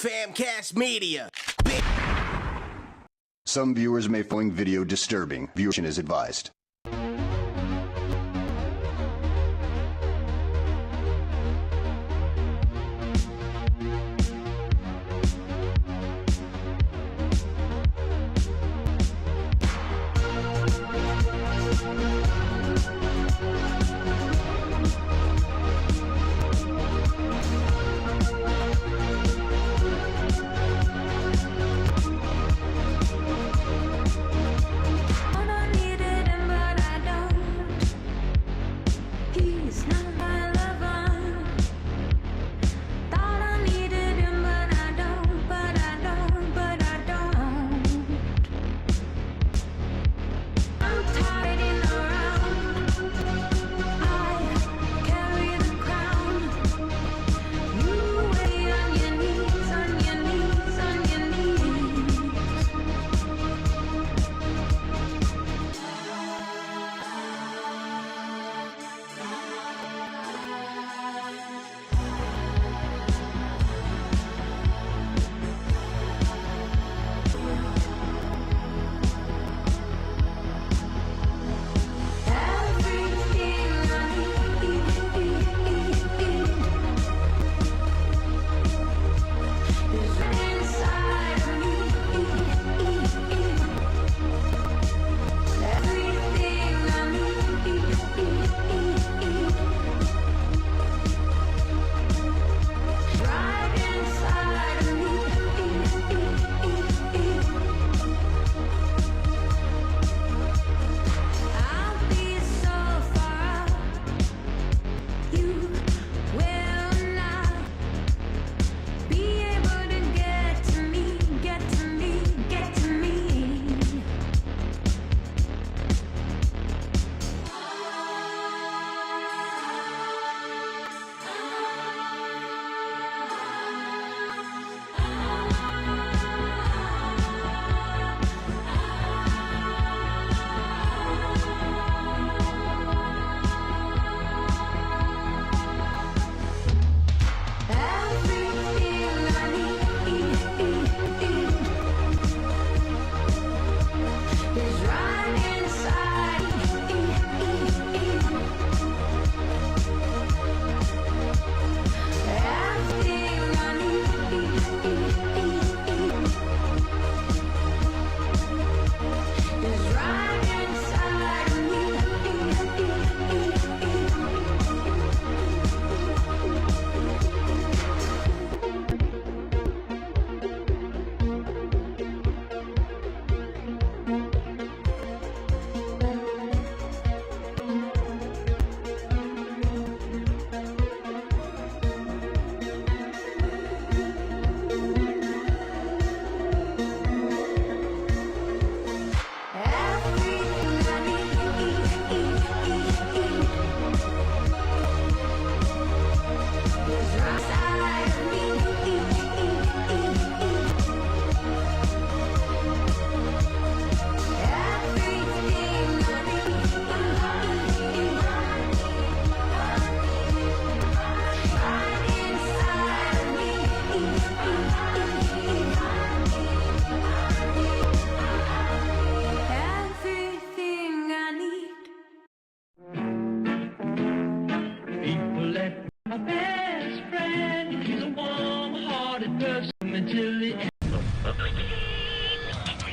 Famcast Media. Some viewers may find video disturbing. Viewership is advised.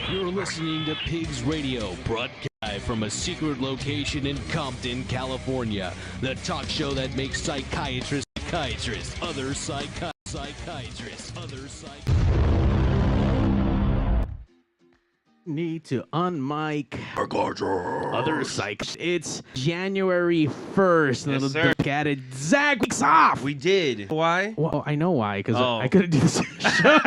You're listening to PigzRadio, broadcast from a secret location in Compton, California. The talk show that makes psychiatrists, other psychiatrists. Need to unmic other psych. It's January 1st. Yes, Little sir. look at it. Zack weeks off. We did. Why? Well, I know why, because Oh. I couldn't do this show.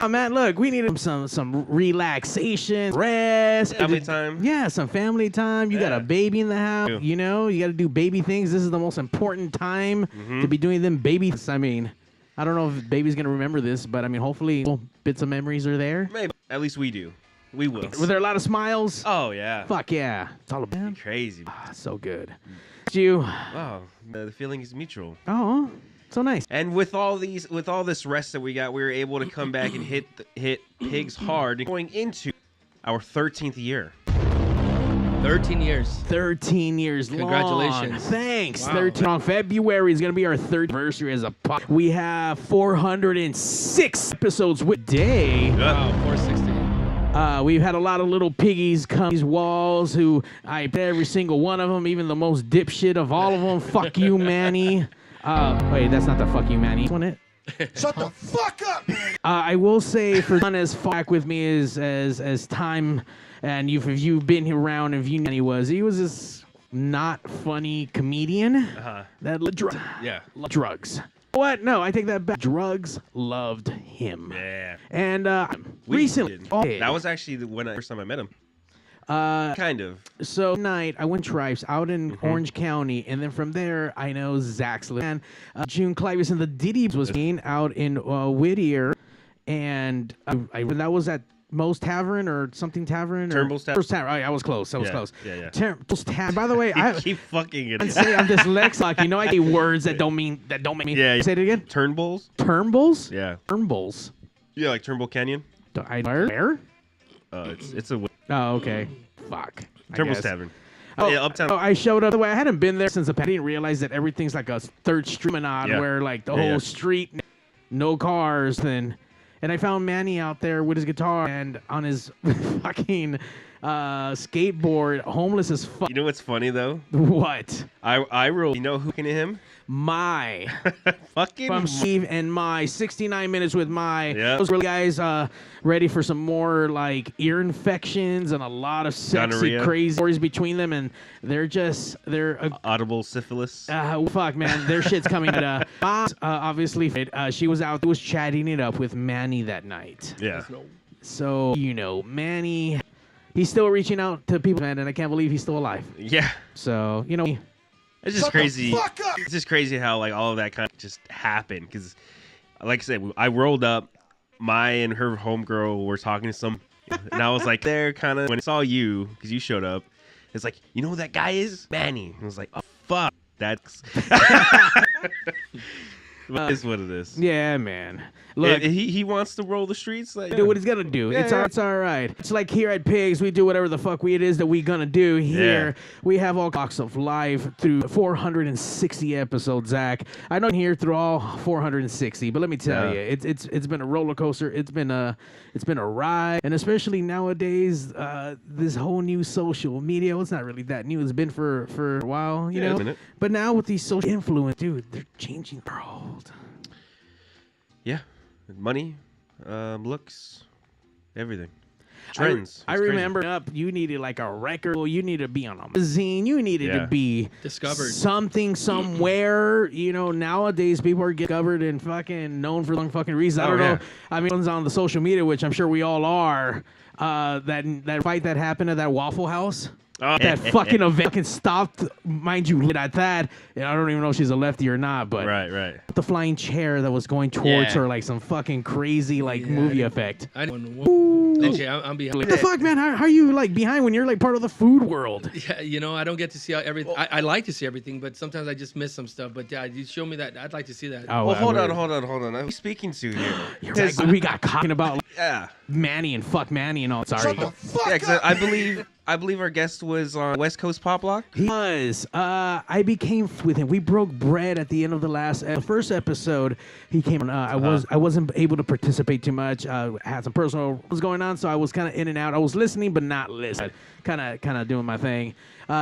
Oh, man, look, we needed some relaxation, rest. Family time. Yeah, some family time. You got Yeah. a baby in the house. Yeah. You know, you got to do baby things. This is the most important time to be doing them baby things. I mean, I don't know if baby's going to remember this, but I mean, hopefully bits of memories are there. Maybe. At least we do. We will. Were there a lot of smiles? Oh, yeah. Fuck yeah. It's all about Crazy. so good. You. Wow. The feeling is mutual. Oh. So nice. And with all this rest that we got, we were able to come back and hit Pigs hard, going into our 13th year. 13 years. 13 years long. Congratulations. Thanks. Wow. 13 on February is going to be our 3rd anniversary as a pod. We have 406 episodes with day. Wow, 460. We've had a lot of little piggies come these walls who I bet every single one of them, even the most dipshit of all of them. Fuck you, Manny. Wait, that's not the fuck you, Manny. Wasn't it? Shut the fuck up, man! I will say for John as far back with me as time, and if you've been around and you know he was this not funny comedian that loved drugs. What? No, I take that back. Drugs loved him. Yeah. And recently, that was actually the first time I met him. Kind of. So night I went tribes out in Orange County, and then from there I know Zack's and June Clivis and the Diddy was being out in Whittier, and that was at Moe's Tavern or something Tavern. Turnbull's Tavern. Oh, I was close. I was close. Yeah. Turnbull's Tavern. By the way, I keep fucking it. say I'm dyslexic. You know, I say words that don't make me. Yeah. Say it again. Turnbulls. Turnbulls. Yeah. Turnbulls. Yeah, like Turnbull Canyon. Where? It's a Oh, okay. Fuck. Turnbull's Tavern. Oh, yeah, Uptown. I showed up. The way I hadn't been there since I didn't realize that everything's like a third street promenade where like the whole street, no cars, and I found Manny out there with his guitar and on his fucking skateboard, homeless as fuck. You know what's funny though? What? I rolled. You know who can him? My fucking from Steve and my 69 minutes with my those really guys ready for some more like ear infections and a lot of sexy Gonorrhea. crazy stories between them, and they're audible syphilis. Fuck man, their shit's coming. But obviously she was chatting it up with Manny that night. Yeah. So Manny, he's still reaching out to people, man, and I can't believe he's still alive. Yeah. So it's just crazy. It's just crazy how like all of that kind of just happened because, like I said, I rolled up. My and her homegirl were talking to some, and I was like, there kind of when I saw you because you showed up. It's like, you know who that guy is? Manny. I was like, oh fuck, that's. But it's what it is. Yeah, man. Look, he wants to roll the streets. Like, do what he's gonna do. It's all right. It's like here at Pigs, we do whatever the fuck it is that we gonna do. Here we have all blocks of live through 460 episodes. Zach, I know here through all 460, but let me tell you, it's been a roller coaster. It's been a ride, and especially nowadays, this whole new social media. Well, it's not really that new. It's been for a while, you know. But now with these social influence, dude, they're changing the world. Yeah. Money, looks, everything. Trends. I remember you needed like a record. You needed to be on a magazine. You needed to be discovered something somewhere. Nowadays people are discovered and fucking known for long fucking reasons. I don't know. I mean, on the social media, which I'm sure we all are. That fight that happened at that Waffle House. That fucking event fucking stopped, mind you, at that. And I don't even know if she's a lefty or not, but right. The flying chair that was going towards her like some fucking crazy movie effect. I'm behind. What the fuck, man? How are you like behind when you're like part of the food world? Yeah, I don't get to see everything. I like to see everything, but sometimes I just miss some stuff. But you show me that. I'd like to see that. Oh, well, hold on. I'm speaking to here. Like, we got talking about Yeah. Manny and fuck Manny and all. Sorry. Shut the fuck Yeah, up. because I believe our guest was on West Coast Pop Lock. He was. I became with him. We broke bread at the end of the first episode. He came on. I wasn't able to participate too much. Had some personal was going on, so I was kind of in and out. I was listening, but not listening. Kind of doing my thing.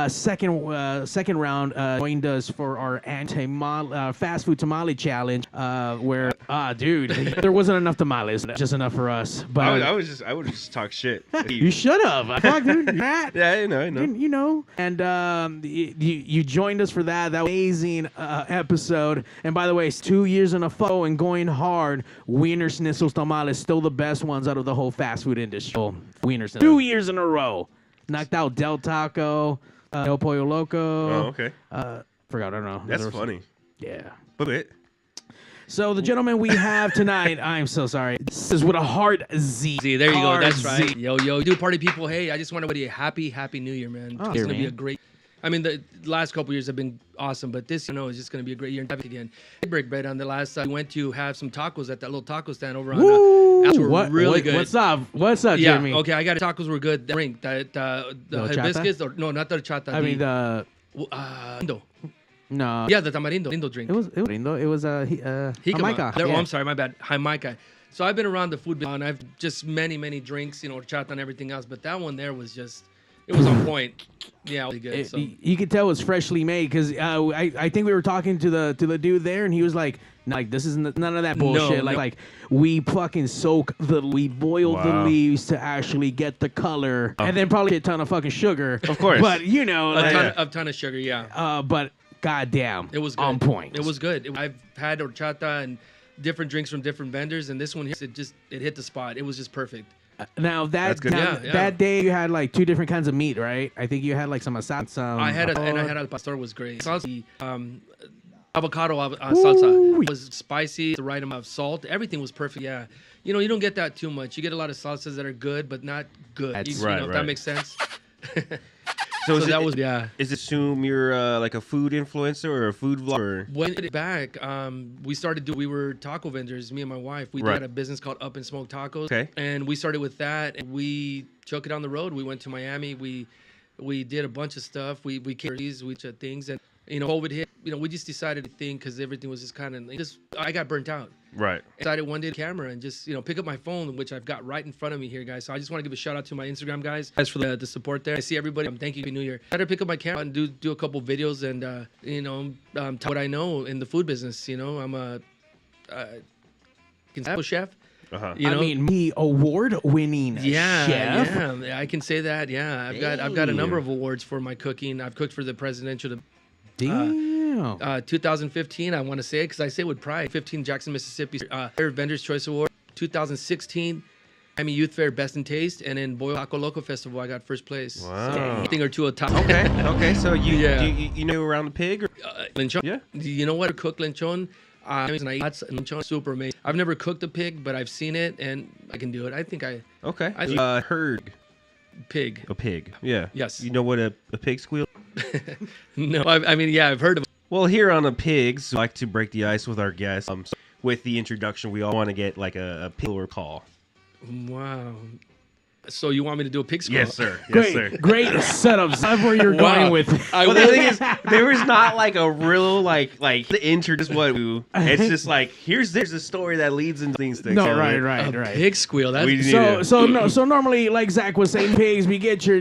Second round joined us for our fast food tamale challenge. Where dude, there wasn't enough tamales, just enough for us. But I would just talk shit. you should have. Fuck, dude. Yeah, I know. You know. And you joined us for that. That was an amazing episode. And by the way, it's 2 years in a row and going hard. Wiener Schnitzel tamales still the best ones out of the whole fast food industry. Wiener Schnitzel. 2 years in a row. Knocked out Del Taco, El Pollo Loco. Oh, okay. Forgot, I don't know. That's funny. Yeah. But So the gentleman we have tonight, I'm so sorry. This is with a hard Z. See, there you go. That's Z. right. Yo, do party people. Hey, I just want everybody a happy New Year, man. It's gonna be a great. I mean, the last couple years have been awesome, but this, is just going to be a great year again. Break bread on the last. We went to have some tacos at that little taco stand over on. Were really good. What's up? What's up, Jimmy? Okay, I got tacos were good. The drink, the hibiscus, or no, not the horchata. I mean the. No. Yeah, the tamarindo drink. It was lindo. It was Jamaica. Oh, I'm sorry, my bad. Jamaica. So I've been around the food, and I've just many drinks, horchata and everything else. But that one there was just, it was on point. Yeah, really good. So. You could tell it was freshly made because I think we were talking to the dude there, and he was like, this is none of that bullshit. No. Like we fucking we boiled the leaves to actually get the color, and then probably a ton of fucking sugar, of course. But a ton of sugar, yeah. But goddamn, it was good. On point. It was good. I've had horchata and different drinks from different vendors, and this one here, it hit the spot. It was just perfect. Now that day you had like 2 different kinds of meat, right? I think you had like some asad, I had al pastor was great. Salsa, avocado salsa. It was spicy, the right amount of salt. Everything was perfect. Yeah, you don't get that too much. You get a lot of salsas that are good, but not good. That's if that makes sense. So that was Is it assume you're like a food influencer or a food vlogger? When we did it back, we were taco vendors, me and my wife. We had a business called Up and Smoke Tacos. Okay. And we started with that, and we took it on the road. We went to Miami. We did a bunch of stuff. We carried these things, and COVID hit. We just decided to think because everything was just kind of I got burnt out. Right. I decided one day to camera and just pick up my phone, which I've got right in front of me here, guys. So I just want to give a shout out to my Instagram guys for the support there. I see everybody. Thank you. Happy New Year. I had to pick up my camera and do a couple videos and tell what I know in the food business. I'm a chef. Uh-huh. Me award-winning chef. Yeah, I can say that. Yeah, I've got a number of awards for my cooking. I've cooked for the presidential. Damn. 2015, I want to say it because I say it with pride. 15 Jackson, Mississippi Vendors Choice Award. 2016 Miami Youth Fair Best in Taste, and in Boyle Taco Loco Festival, I got first place. Wow. So, thing or two a top. Okay. So you know around the pig? Or? Lechon. Yeah. You know what? I cook lechon. Lechon super amazing. I've never cooked a pig, but I've seen it and I can do it. I think I. Okay. Herd. Pig. A pig. Yeah. Yes. You know what a pig squeal? No. I've heard of it. Well, here on the Pigs, we like to break the ice with our guests. So with the introduction, we all want to get like a pig or call. Wow. So you want me to do a pig squeal? Yes, sir. Yes, sir. Great setup. That's where you're going with it. Well, the thing is, there was not like a real like the intro. Just what we. It's just like there's a story that leads into things. No, right. Pig squeal. That's so normally, like Zach was saying, pigs. We got your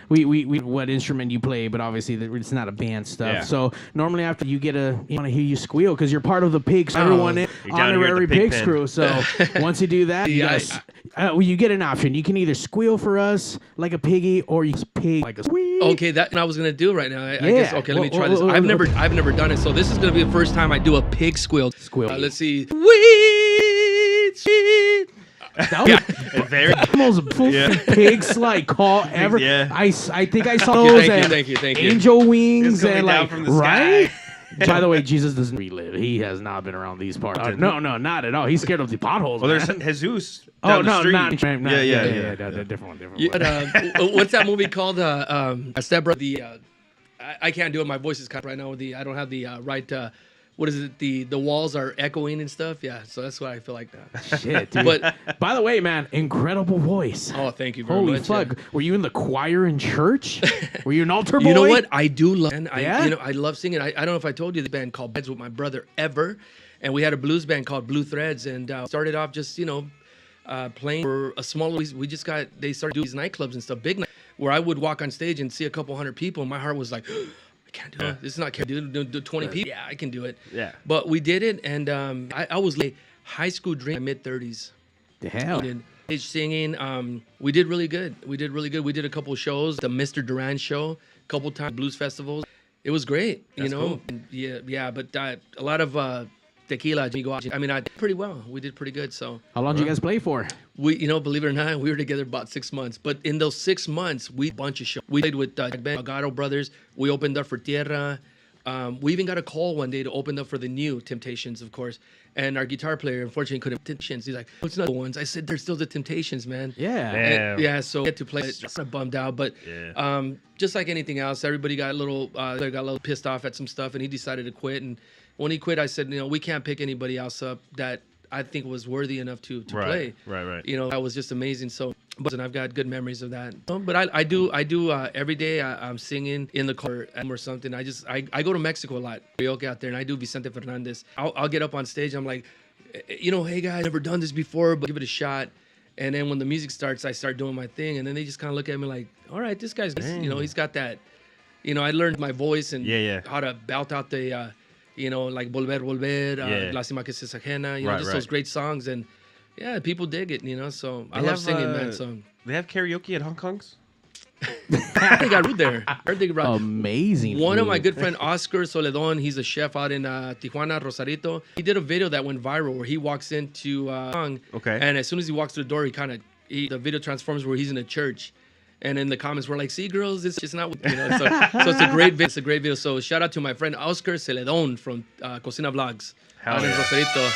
we what instrument you play, but obviously it's not a band stuff. Yeah. So normally after you want to hear you squeal because you're part of the pigs. Everyone in honorary pigs crew. So once you do that, you get an option. You can either squeal for us like a piggy, or you pig like a squeal. Okay, that I was gonna do right now. I guess. Okay, let me try this. I've never done it, so this is gonna be the first time I do a pig squeal. Let's see. That was very most pigs like call ever. Yeah. I think I saw those. Thank you. Angel wings and like from the right. By the way, Jesus doesn't relive. He has not been around these parts. No, not at all. He's scared of the potholes. Well, there's Jesus. Down the street. Not different one. What's that movie called? A Step Brother. I can't do it. My voice is cut right now. I don't have the right. What is it? The walls are echoing and stuff. Yeah, so that's what I feel like now. Shit, dude. But by the way, man, incredible voice. Oh, thank you very much. Holy fuck! Yeah. Were you in the choir in church? Were you an altar boy? You know what? I do love. Yeah? I love singing. I don't know if I told you the band called Beds with my brother ever, and we had a blues band called Blue Threads, and started off just playing for a small. They started doing these nightclubs and stuff, big night, where I would walk on stage and see a couple hundred people, and my heart was like. I can't do it. This is not can't do 20 people. Yeah, I can do it. Yeah. But we did it, and I was late. High school dream, my mid-30s. The hell. Stage singing. We did really good. We did a couple of shows. The Mr. Duran show, a couple times blues festivals. It was great. That's cool. And yeah. But a lot of tequila. I did pretty well. We did pretty good. So. How long did you guys play for? We, believe it or not, we were together about 6 months. But in those 6 months, we did a bunch of shows. We played with Ben Agaro Brothers. We opened up for Tierra. We even got a call one day to open up for the new Temptations, of course. And our guitar player, unfortunately, couldn't. Temptations. He's like, oh, it's not the ones. I said, they're still the Temptations, man. Yeah. And, yeah. So get to play. It's kind of bummed out, but just like anything else, everybody got a little pissed off at some stuff, and he decided to quit. And when he quit, I said, we can't pick anybody else up that I think was worthy enough to play. Right. That was just amazing. So, and I've got good memories of that. But I do every day. I'm singing in the car or something. I go to Mexico a lot, karaoke out there, and I do Vicente Fernandez. I'll get up on stage. I'm like, hey guys, never done this before, but give it a shot. And then when the music starts, I start doing my thing, and then they just kind of look at me like, all right, this guy's, he's got that. I learned my voice and how to belt out the. Like Volver, Lástima que seas ajena, those great songs. And, people dig it, so I love singing, man. So they have karaoke at Hong Kong's? They got food there. Amazing. One of my good friend, Oscar Soledon, he's a chef out in Tijuana, Rosarito. He did a video that went viral where he walks into Hong, and as soon as he walks through the door, the video transforms where he's in a church. And in the comments, we're like, see, girls, it's just not, so it's a great video. It's a great video. So shout out to my friend Oscar Celedon from Cocina Vlogs. Hell yeah. Rosarito.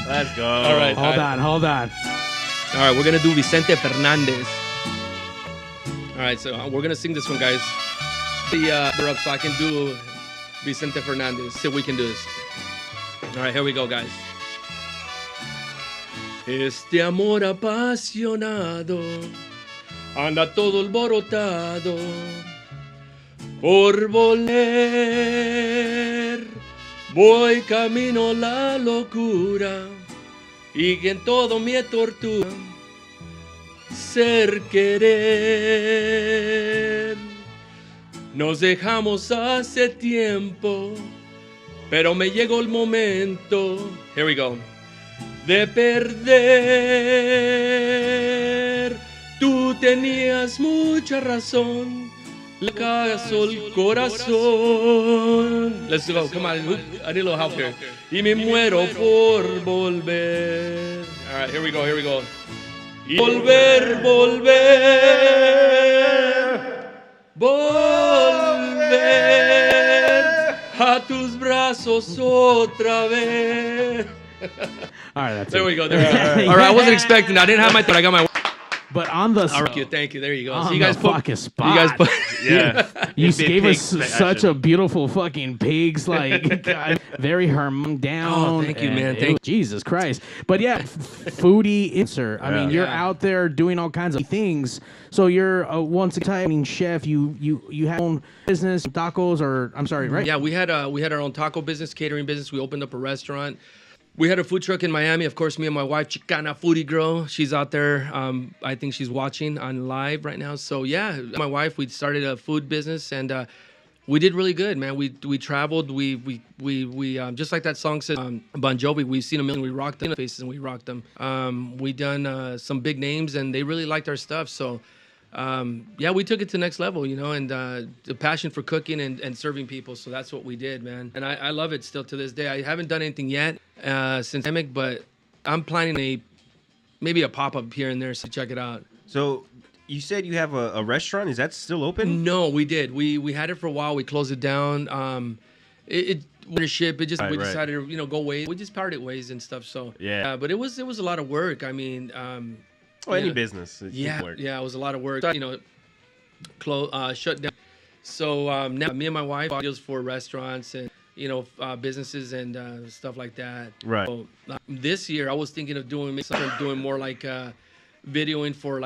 Let's go. All right. Hold on. All right, we're going to do Vicente Fernandez. All right, so we're going to sing this one, guys. They're up so I can do Vicente Fernandez. See if we can do this. All right, here we go, guys. Este amor apasionado anda todo alborotado por volver. Voy camino la locura y en todo me tortura ser querer. Nos dejamos hace tiempo, pero me llegó el momento. Here we go. De perder. Tú tenías mucha razón, le caso el corazón. Let's go, come on, I need a little help here. Y me muero por volver. All right, here we go. Y volver. A tus brazos otra vez. All right, that's there we go. All right, I wasn't expecting that. I didn't have my thought. I got my. But on the thank you. There you go. On so you guys the put, fucking spot. You guys put. You gave us such a beautiful fucking pigs, like God, very down. Oh, thank you, man. Thank you. Jesus Christ. But yeah, foodie insert. I mean, you're out there doing all kinds of things. So you're a once-a-time chef. You have your own business, tacos, or I'm sorry, right? Yeah, we had our own taco business, catering business. We opened up a restaurant. We had a food truck in Miami. Of course, me and my wife, Chicana Foodie Girl, she's out there. I think she's watching on live right now. So yeah, my wife, we started a food business, and we did really good, man. We traveled. We just like that song says, Bon Jovi. We've seen a million. We rocked them faces, and we rocked them. We done some big names, and they really liked our stuff. So. We took it to the next level, and the passion for cooking and serving people. So that's what we did, man. And I love it still to this day. I haven't done anything yet since pandemic, but I'm planning maybe a pop-up here and there, so check it out. So you said you have a restaurant. Is that still open? No, we did. We had it for a while. We closed it down. Ownership. We decided to go ways. We just parted ways and stuff. So but it was a lot of work. I mean. Any business. Yeah, it was a lot of work. Shut down. So now me and my wife deals for restaurants and businesses and stuff like that. Right. So, this year I was thinking of doing more like videoing for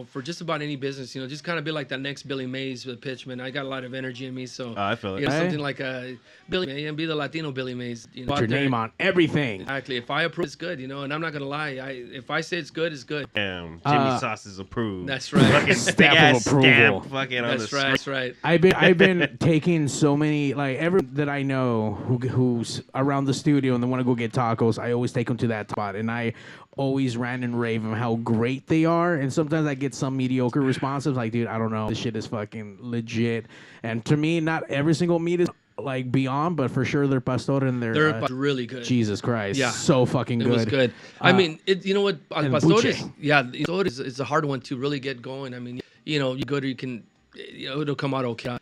for just about any business. Just kind of be like that next Billy Mays with Pitchman. I got a lot of energy in me, so I feel it. Something like a Billy Mays and be the Latino Billy Mays. Put your name on everything. Exactly. If I approve, it's good. And I'm not gonna lie. If I say it's good, it's good. Damn, Jimmy Sauce is approved. That's right. Fucking stamp of approval. That's right. I've been taking so many, like everyone that I know who's around the studio and they want to go get tacos. I always take them to that spot, and I always rant and rave of how great they are. And sometimes I get some mediocre responses like, dude, I don't know, this shit is fucking legit. And to me, not every single meat is like beyond, but for sure their pastor and they're really good. Jesus Christ. Yeah. So fucking good. It was good. I mean, you know what? Pastor is a hard one to really get going. I mean, you go to, you can, it'll come out okay.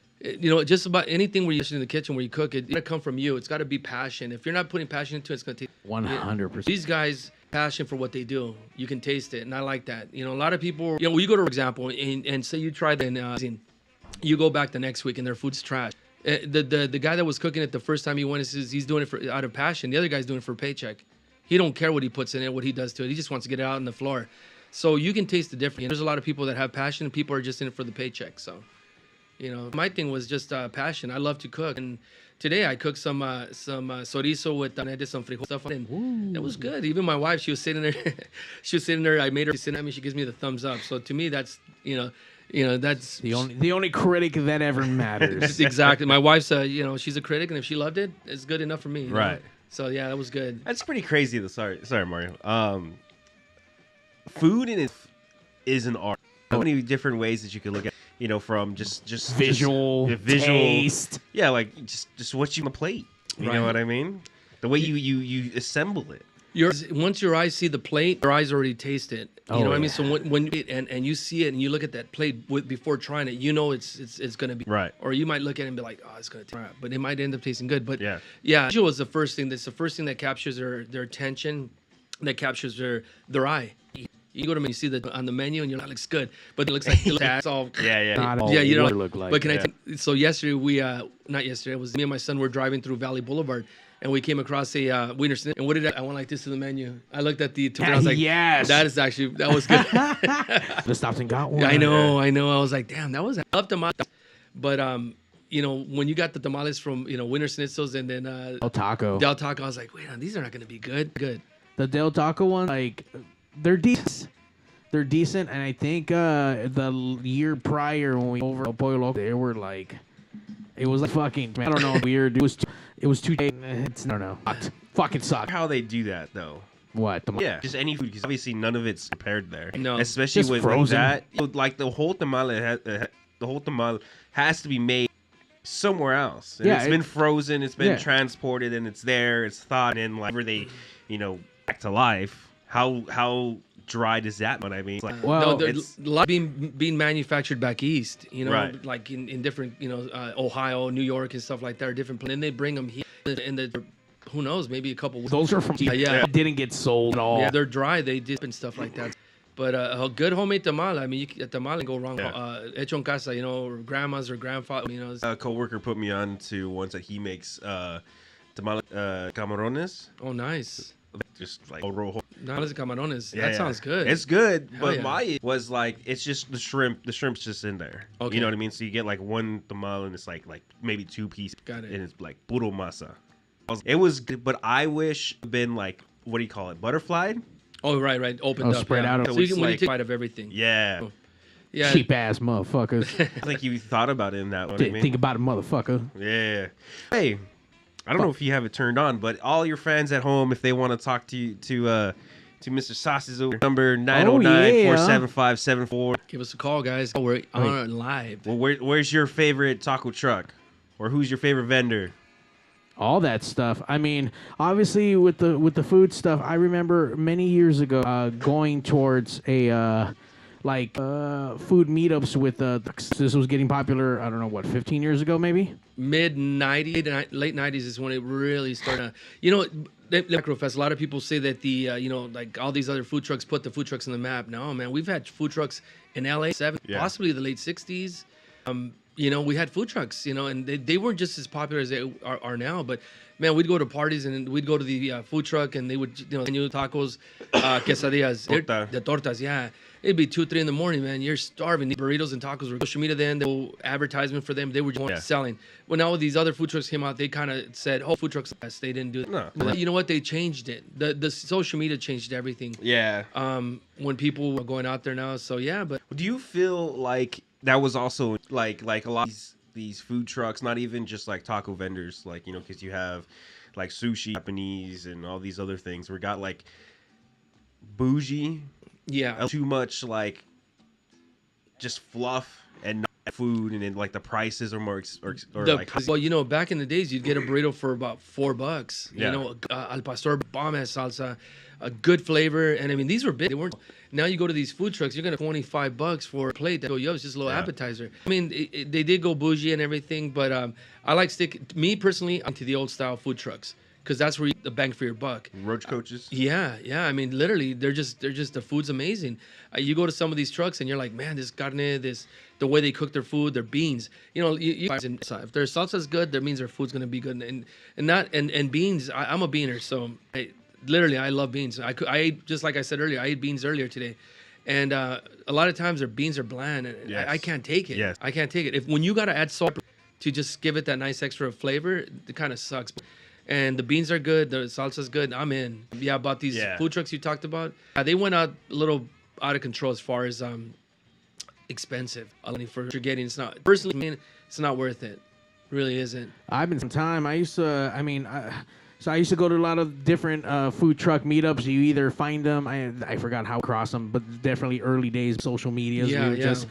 just about anything where you're in the kitchen where you cook, it got to come from you. It's got to be passion. If you're not putting passion into it, it's going to take 100%. These guys passion for what they do. You can taste it, and I like that. A lot of people, when you go to, for example, and say you try the, you go back the next week and their food's trash. The guy that was cooking it the first time he went, he's doing it out of passion. The other guy's doing it for a paycheck. He don't care what he puts in it, what he does to it. He just wants to get it out on the floor. So you can taste the difference. There's a lot of people that have passion, and people are just in it for the paycheck. So, my thing was just passion. I love to cook, and today I cooked some chorizo with I did some frijol stuff, and it was good. Even my wife, she was sitting there. I made her sit at me. She gives me the thumbs up. So to me, that's that's the only critic that ever matters. Exactly. My wife's she's a critic, and if she loved it, it's good enough for me. Right. So yeah, that was good. That's pretty crazy though. Sorry, Mario. Food is an art. So many different ways that you can look at, from just visual, taste. Yeah, like just what you on the plate. You know what I mean? The way you assemble it. Once your eyes see the plate, your eyes already taste it. You know what I mean? So when you eat and you see it and you look at that plate before trying it, it's gonna be right. Or you might look at it and be like, oh, it's gonna taste right, but it might end up tasting good. But yeah, visual is the first thing. That's the first thing that captures their attention, that captures their eye. You go to you see on the menu and you're like, looks good, but it looks like it's all you don't look like. But can I? So yesterday not yesterday. It was me and my son were driving through Valley Boulevard. And we came across a Wiener Schnitzel. And what did I went like this to the menu. I looked at the tomato. I was like, yes. That was good. Just stopped and got one. I know. I was like, damn, I love tamales. But, when you got the tamales from, Wiener Schnitzels and then Del Taco, I was like, wait, these are not going to be good. Good. The Del Taco one, like, they're decent. They're decent. And I think the year prior when we went over El Pollo Loco, they were like, it was like fucking, I don't know, weird. It was too. It's no. Fucking suck. How they do that though? What? Yeah, just any food because obviously none of it's prepared there. No, especially just with frozen. Like that. Like the whole tamale has to be made somewhere else. And it's been frozen. It's been transported, and it's there. It's thawed, and whenever they, back to life. How dry does that one? I mean, like, well, it's a lot being manufactured back east, right. Like in different, Ohio, New York, and stuff like that, are different. And then they bring them here, and who knows, maybe a couple weeks. Those are from didn't get sold at all. Yeah, they're dry. They dip and stuff like that. But a good homemade tamale, I mean, a tamale can go wrong. Hecho en casa, or grandma's or grandfather, A coworker put me on to ones that he makes tamale camarones. Oh, nice. Just like rojo. Tamales camarones. That sounds good. It's good, but my was like it's just the shrimp. The shrimp's just in there. Okay. You know what I mean? So you get like one tamale and it's like maybe 2 pieces. Got it. And it's like puro masa. It was good, but I wish it'd been like, what do you call it? Butterflied? Oh, right. Opened up. Spread out. So you can take a bite of everything. Yeah. Yeah. Cheap ass motherfuckers. I think you thought about it in that one. Think about it, motherfucker. Yeah. Hey. I don't know if you have it turned on, but all your fans at home, if they want to talk to you, to Mr. Saucez, over number 909-475-74. Give us a call, guys. We're on live. Well, where's your favorite taco truck, or who's your favorite vendor? All that stuff. I mean, obviously with the food stuff, I remember many years ago going towards a food meetups with this was getting popular. I don't know what, 15 years ago maybe. Mid 90s, late 90s is when it really started. Macrofest. A lot of people say that the like all these other food trucks put the food trucks on the map. No, man, we've had food trucks in LA, possibly the late 60s. We had food trucks, and they weren't just as popular as they are now. But man, we'd go to parties and we'd go to the food truck and they would, tacos, quesadillas, the tortas, yeah. It'd be 2, 3 in the morning, man. You're starving. The burritos and tacos were social media then. The advertisement for them, they were just selling. When all of these other food trucks came out, they kind of said, "Oh, food trucks are best." They didn't do it. No. You know what? They changed it. The social media changed everything. Yeah. When people were going out there now, so yeah. But do you feel like that was also like a lot of these food trucks, not even just like taco vendors, like because you have like sushi, Japanese, and all these other things. We got like bougie. Yeah, too much like just fluff and food, and then like the prices are more well, you know, back in the days, you'd get a burrito for about $4. Yeah. You know, al pastor, bomb ass salsa, a good flavor, and I mean these were big. They weren't. Now you go to these food trucks, you're gonna $25 for a plate. That go, yo, it's just a little appetizer. I mean, they did go bougie and everything, but I like me personally, I'm to the old style food trucks. Because that's where the bang for your buck. roach coaches. Yeah. I mean, literally, they're just the food's amazing. You go to some of these trucks and you're like, man, this carne, the way they cook their food, their beans. You know, if their salsa's good, that means their food's gonna be good. And beans. I'm a beaner, so I love beans. I ate, just like I said earlier, I ate beans earlier today, and a lot of times their beans are bland, and I can't take it. Yes. I can't take it. When you gotta add salt to just give it that nice extra flavor, it kind of sucks. And the beans are good. The salsa's good. I'm in. Yeah, about these food trucks you talked about. They went out a little out of control as far as expensive. Money for what you're getting. It's not, personally, it's not worth it. It really isn't. I've been some time. I used to, so I used to go to a lot of different food truck meetups. You either find them, I forgot how to cross them, but definitely early days social media. Just,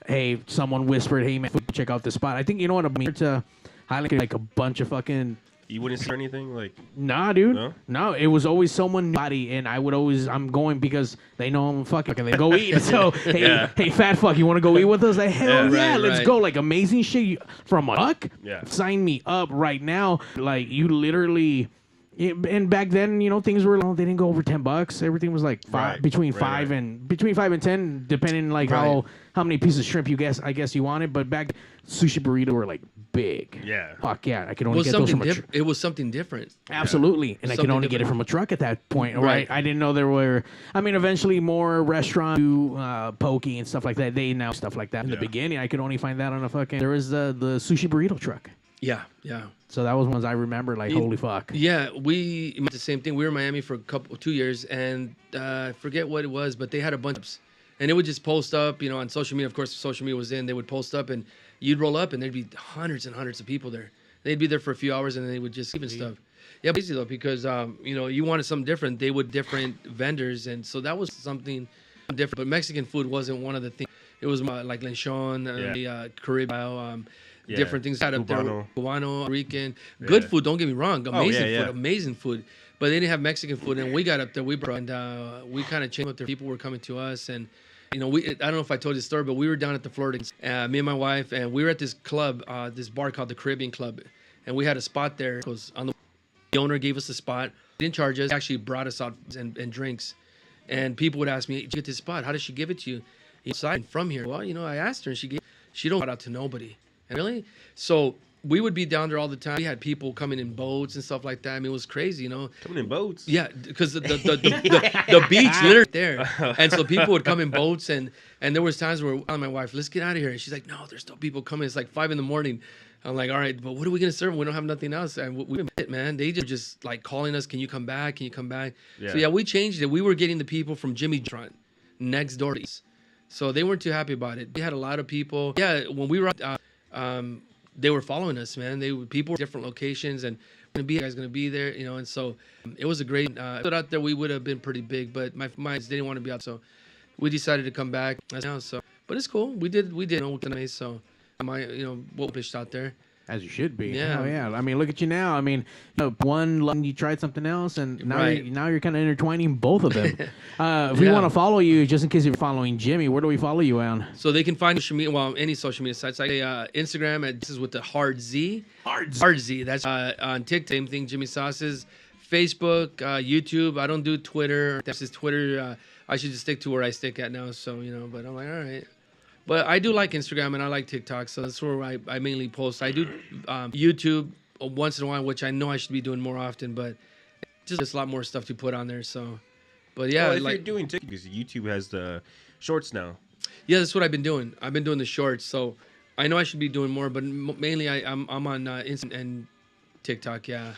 hey, someone whispered, hey, man, check out this spot. I think, you know what I mean? To highlight like a bunch of fucking... You wouldn't see anything like? Nah, dude. No, it was always someone body, and I'm going because they know I'm fucking, and they go eat. So hey, fat fuck, you want to go eat with us? Like, hell yeah, let's go. Like amazing shit from a buck. Yeah, sign me up right now. Like you literally. And back then, you know, things were they didn't go over $10. Everything was like between 5 and 10, depending like how many pieces of shrimp I guess you wanted. But back sushi burrito were like big. Yeah. Fuck yeah, I could only get those from a truck. It was something different. Absolutely, and I could only get it from a truck at that point. Right. I didn't know there were. I mean, eventually more restaurants do poke and stuff like that. They now stuff like that. In the beginning, I could only find that on a fucking. There was the sushi burrito truck. Yeah. So that was ones I remember, like, holy fuck. Yeah, we did the same thing. We were in Miami for 2 years, and I forget what it was, but they had a bunch of, and it would just post up, you know, on social media. Of course, social media was in. They would post up, and you'd roll up, and there'd be hundreds and hundreds of people there. They'd be there for a few hours, and then they would just even stuff. Yeah, easy though, because you know, you wanted something different. They would different vendors, and so that was something different. But Mexican food wasn't one of the things. It was like lechon, Caribbean. Different things out up there, Cubano, Rican, good food. Don't get me wrong, amazing food. But they didn't have Mexican food, and we got up there. We kind of changed up there. People were coming to us, and you know, I don't know if I told you the story, but we were down at the Florida, me and my wife, and we were at this club, this bar called the Caribbean Club, and we had a spot there. It was on the owner gave us a spot. He didn't charge us. He actually brought us out and drinks, and people would ask me, "Did you get this spot? How did she give it to you?" Inside from here. Well, you know, I asked her, and she don't shout out to nobody. Really? So we would be down there all the time. We had people coming in boats and stuff like that. I mean, it was crazy, you know. Coming in boats? Yeah, because the beach literally there. And so people would come in boats, and there was times where I told my wife, let's get out of here. And she's like, no, there's still people coming. It's like 5 a.m. I'm like, all right, but what are we going to serve? We don't have nothing else. And we man. They just like calling us, can you come back? Can you come back? Yeah. So, yeah, we changed it. We were getting the people from Jimmy Tront next door to us. So they weren't too happy about it. We had a lot of people. Yeah, when we were they were following us, man. People were different locations, and gonna be there, you know. And so it was a great. Out there, we would have been pretty big, but my minds didn't want to be out, so we decided to come back now. So, but it's cool. We did. You know, so what pushed out there. As you should be. Yeah. Oh, yeah. I mean, look at you now. I mean, you tried something else, and now you're kind of intertwining both of them. If we want to follow you, just in case you're following Jimmy, where do we follow you on? So they can find social media, any social media sites. Like Instagram, this is with the hard Z. Hard Z. That's on TikTok, same thing, Jimmy Saucez. Facebook, YouTube. I don't do Twitter. This is Twitter. I should just stick to where I stick at now. So, you know, but I'm like, all right. But I do like Instagram and I like TikTok, so that's where I mainly post. I do YouTube once in a while, which I know I should be doing more often, but just a lot more stuff to put on there. So, but yeah, if you're doing TikTok, because YouTube has the shorts now. Yeah, that's what I've been doing. I've been doing the shorts, so I know I should be doing more, but mainly I'm on Instagram and TikTok. Yeah,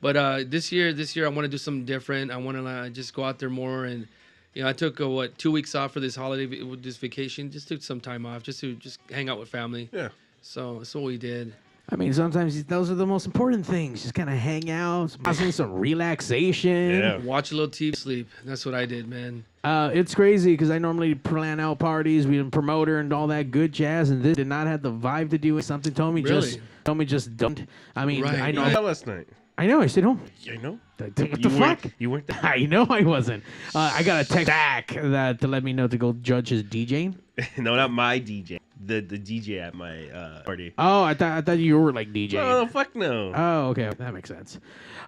but this year I want to do something different. I want to just go out there more and. You know, I took 2 weeks off for this holiday, this vacation. Just took some time off, just to hang out with family. Yeah. So that's what we did. I mean, sometimes those are the most important things. Just kind of hang out, some relaxation. Yeah. Watch a little TV, sleep. That's what I did, man. It's crazy because I normally plan out parties, we promoter and all that good jazz, and this did not have the vibe to do it. Something told me just don't. I mean, Right, I know. right. Last night. I know. I stayed home. I know. What the fuck? You weren't there. I know I wasn't. I got a text back to let me know to go judge his DJing. No, not my DJ. The DJ at my party. Oh, I thought you were like DJing. No, fuck no. Oh, okay. That makes sense.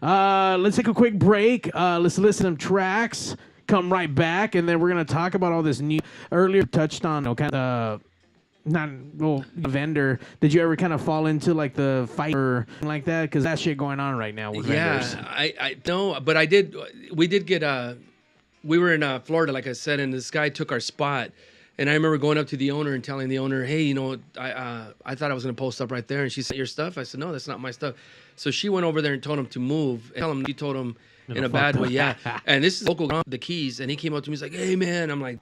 Let's take a quick break. Let's listen to some tracks. Come right back, and then we're going to talk about all this new... Earlier touched on kind of... vendor. Did you ever kind of fall into like the fight or like that? Because that shit going on right now with vendors. I know, but I did. We did get. We were in Florida, like I said, and this guy took our spot. And I remember going up to the owner and telling the owner, "Hey, you know, I thought I was gonna post up right there." And she said, "Your stuff?" I said, "No, that's not my stuff." So she went over there and told him to move. And tell him, she told him in a bad way, yeah. And this is local, the keys, and he came up to me. He's like, "Hey, man," I'm like.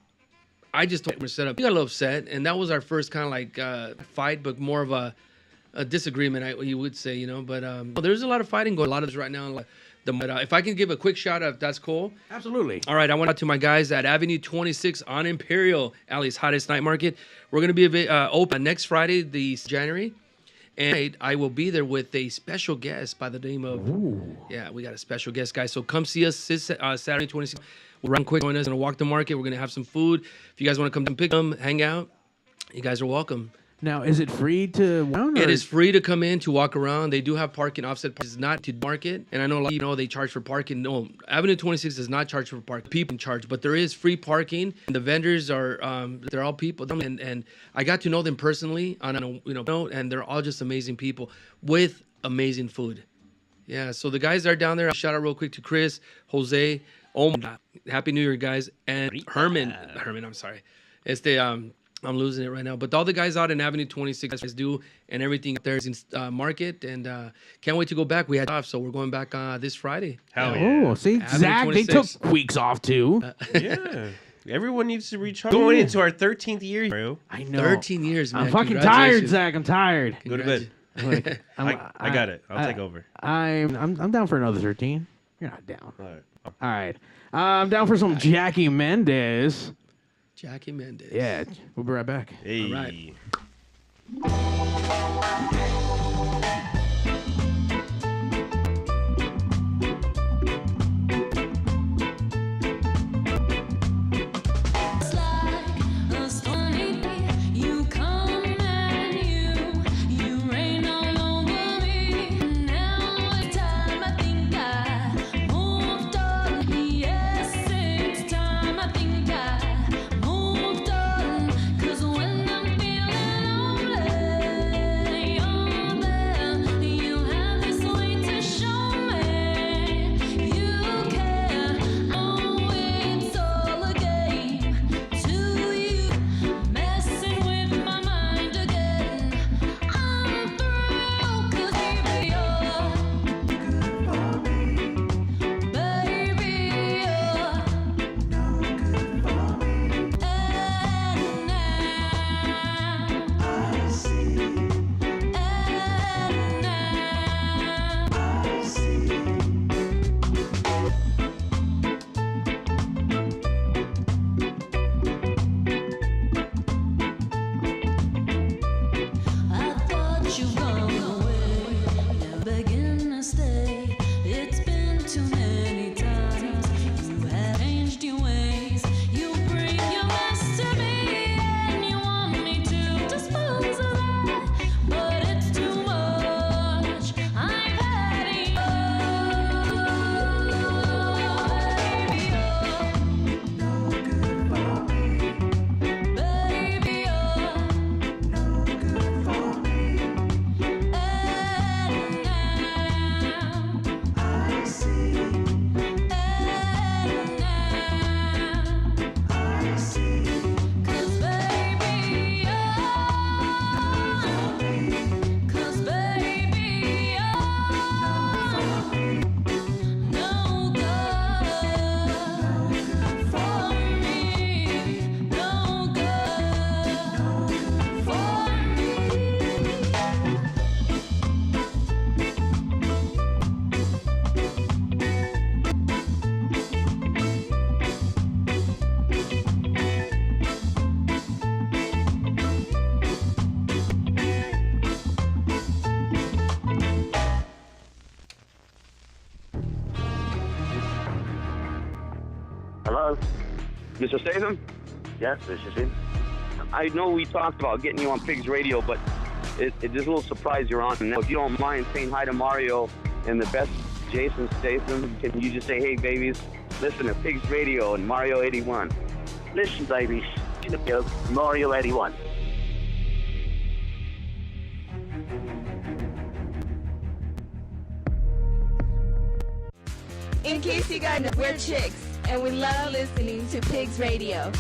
I just told him to set up. He got a little upset, and that was our first kind of like fight, but more of a disagreement, you would say, you know. But there's a lot of fighting going on. A lot of this right now. If I can give a quick shout out, if that's cool. Absolutely. All right, I went out to my guys at Avenue 26 on Imperial, Alley's hottest night market. We're going to be open next Friday, the January. And I will be there with a special guest by the name of... Ooh. Yeah, we got a special guest, guys. So come see us Saturday 26th. We'll run quick on us. We're going to walk the market. We're going to have some food. If you guys want to come and pick them, hang out, you guys are welcome. Now, is it free to walk? It is free to come in, to walk around. They do have parking offset. It's not to market. And I know a lot of you know they charge for parking. No, Avenue 26 does not charge for parking. People charge, but there is free parking. And the vendors are, they're all people. And I got to know them personally on and they're all just amazing people with amazing food. Yeah, so the guys are down there. I'll shout out real quick to Chris, Jose, Happy New Year, guys. And Herman, I'm sorry. I'm losing it right now. But all the guys out in Avenue 26 guys do, and everything up there is in market. And can't wait to go back. We had off, so we're going back this Friday. Hell yeah. Oh, see, Avenue Zach, 26. they took weeks off too. Yeah. Everyone needs to recharge. Going into our 13th year, bro. I know. 13 years, man. I'm fucking tired, Zach. I'm tired. Go to bed. Like, I got it. I'll take over. I'm down for another 13. You're not down. All right. All right. I'm down for some Jackie Mendez. Jackie Mendez. Yeah, we'll be right back. Hey. All right. Hello? Mr. Statham? Yes, this is him. I know we talked about getting you on Pigs Radio, but there's a little surprise you're on. Now, if you don't mind saying hi to Mario and the best Jason Statham, can you just say, hey, babies, listen to Pigs Radio and Mario 81? Listen, babies, to Mario 81. In case you guys know, we're chicks, and we love listening to Pigs Radio.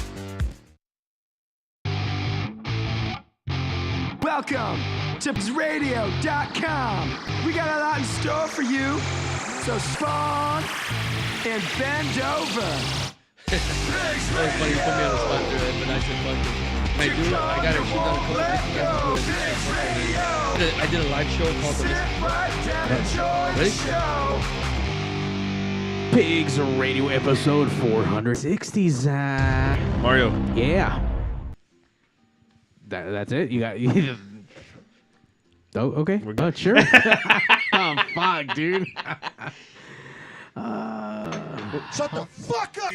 Welcome to PigzRadio.com. We got a lot in store for you, so spawn and bend over. That was funny. You put me on the spot there, but I said fuck it. I got to shoot on a couple of things. I did a live show called The List. Ready? Pigs Radio episode 460, Zack. Mario. Yeah. That's it? You got... Oh, okay. Sure. Oh, fuck, dude. Shut the fuck up!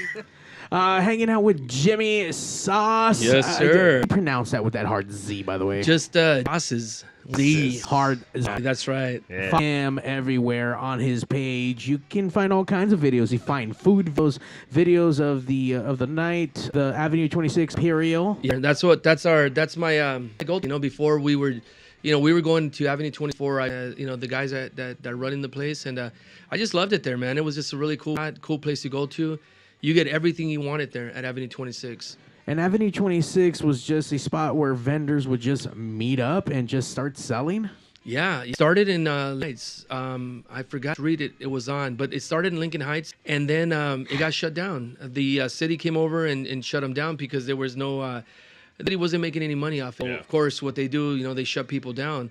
Hanging out with Jimmy Sauce. Yes, sir. Pronounce that with that hard Z, by the way. Just Saucez. Z. Hard Z. That's right. Yeah. Find him everywhere on his page. You can find all kinds of videos. You find food videos of the night, the Avenue 26 Imperial. Yeah, that's my goal. You know, before we were going to Avenue 24. The guys that running the place, and I just loved it there, man. It was just a really cool place to go to. You get everything you wanted there at Avenue 26. And Avenue 26 was just a spot where vendors would just meet up and just start selling. Yeah, it started in Heights. I forgot to read it. It was on, but it started in Lincoln Heights, and then it got shut down. The city came over and shut them down because there was no. The city wasn't making any money off it. Yeah. Of course, what they do, they shut people down.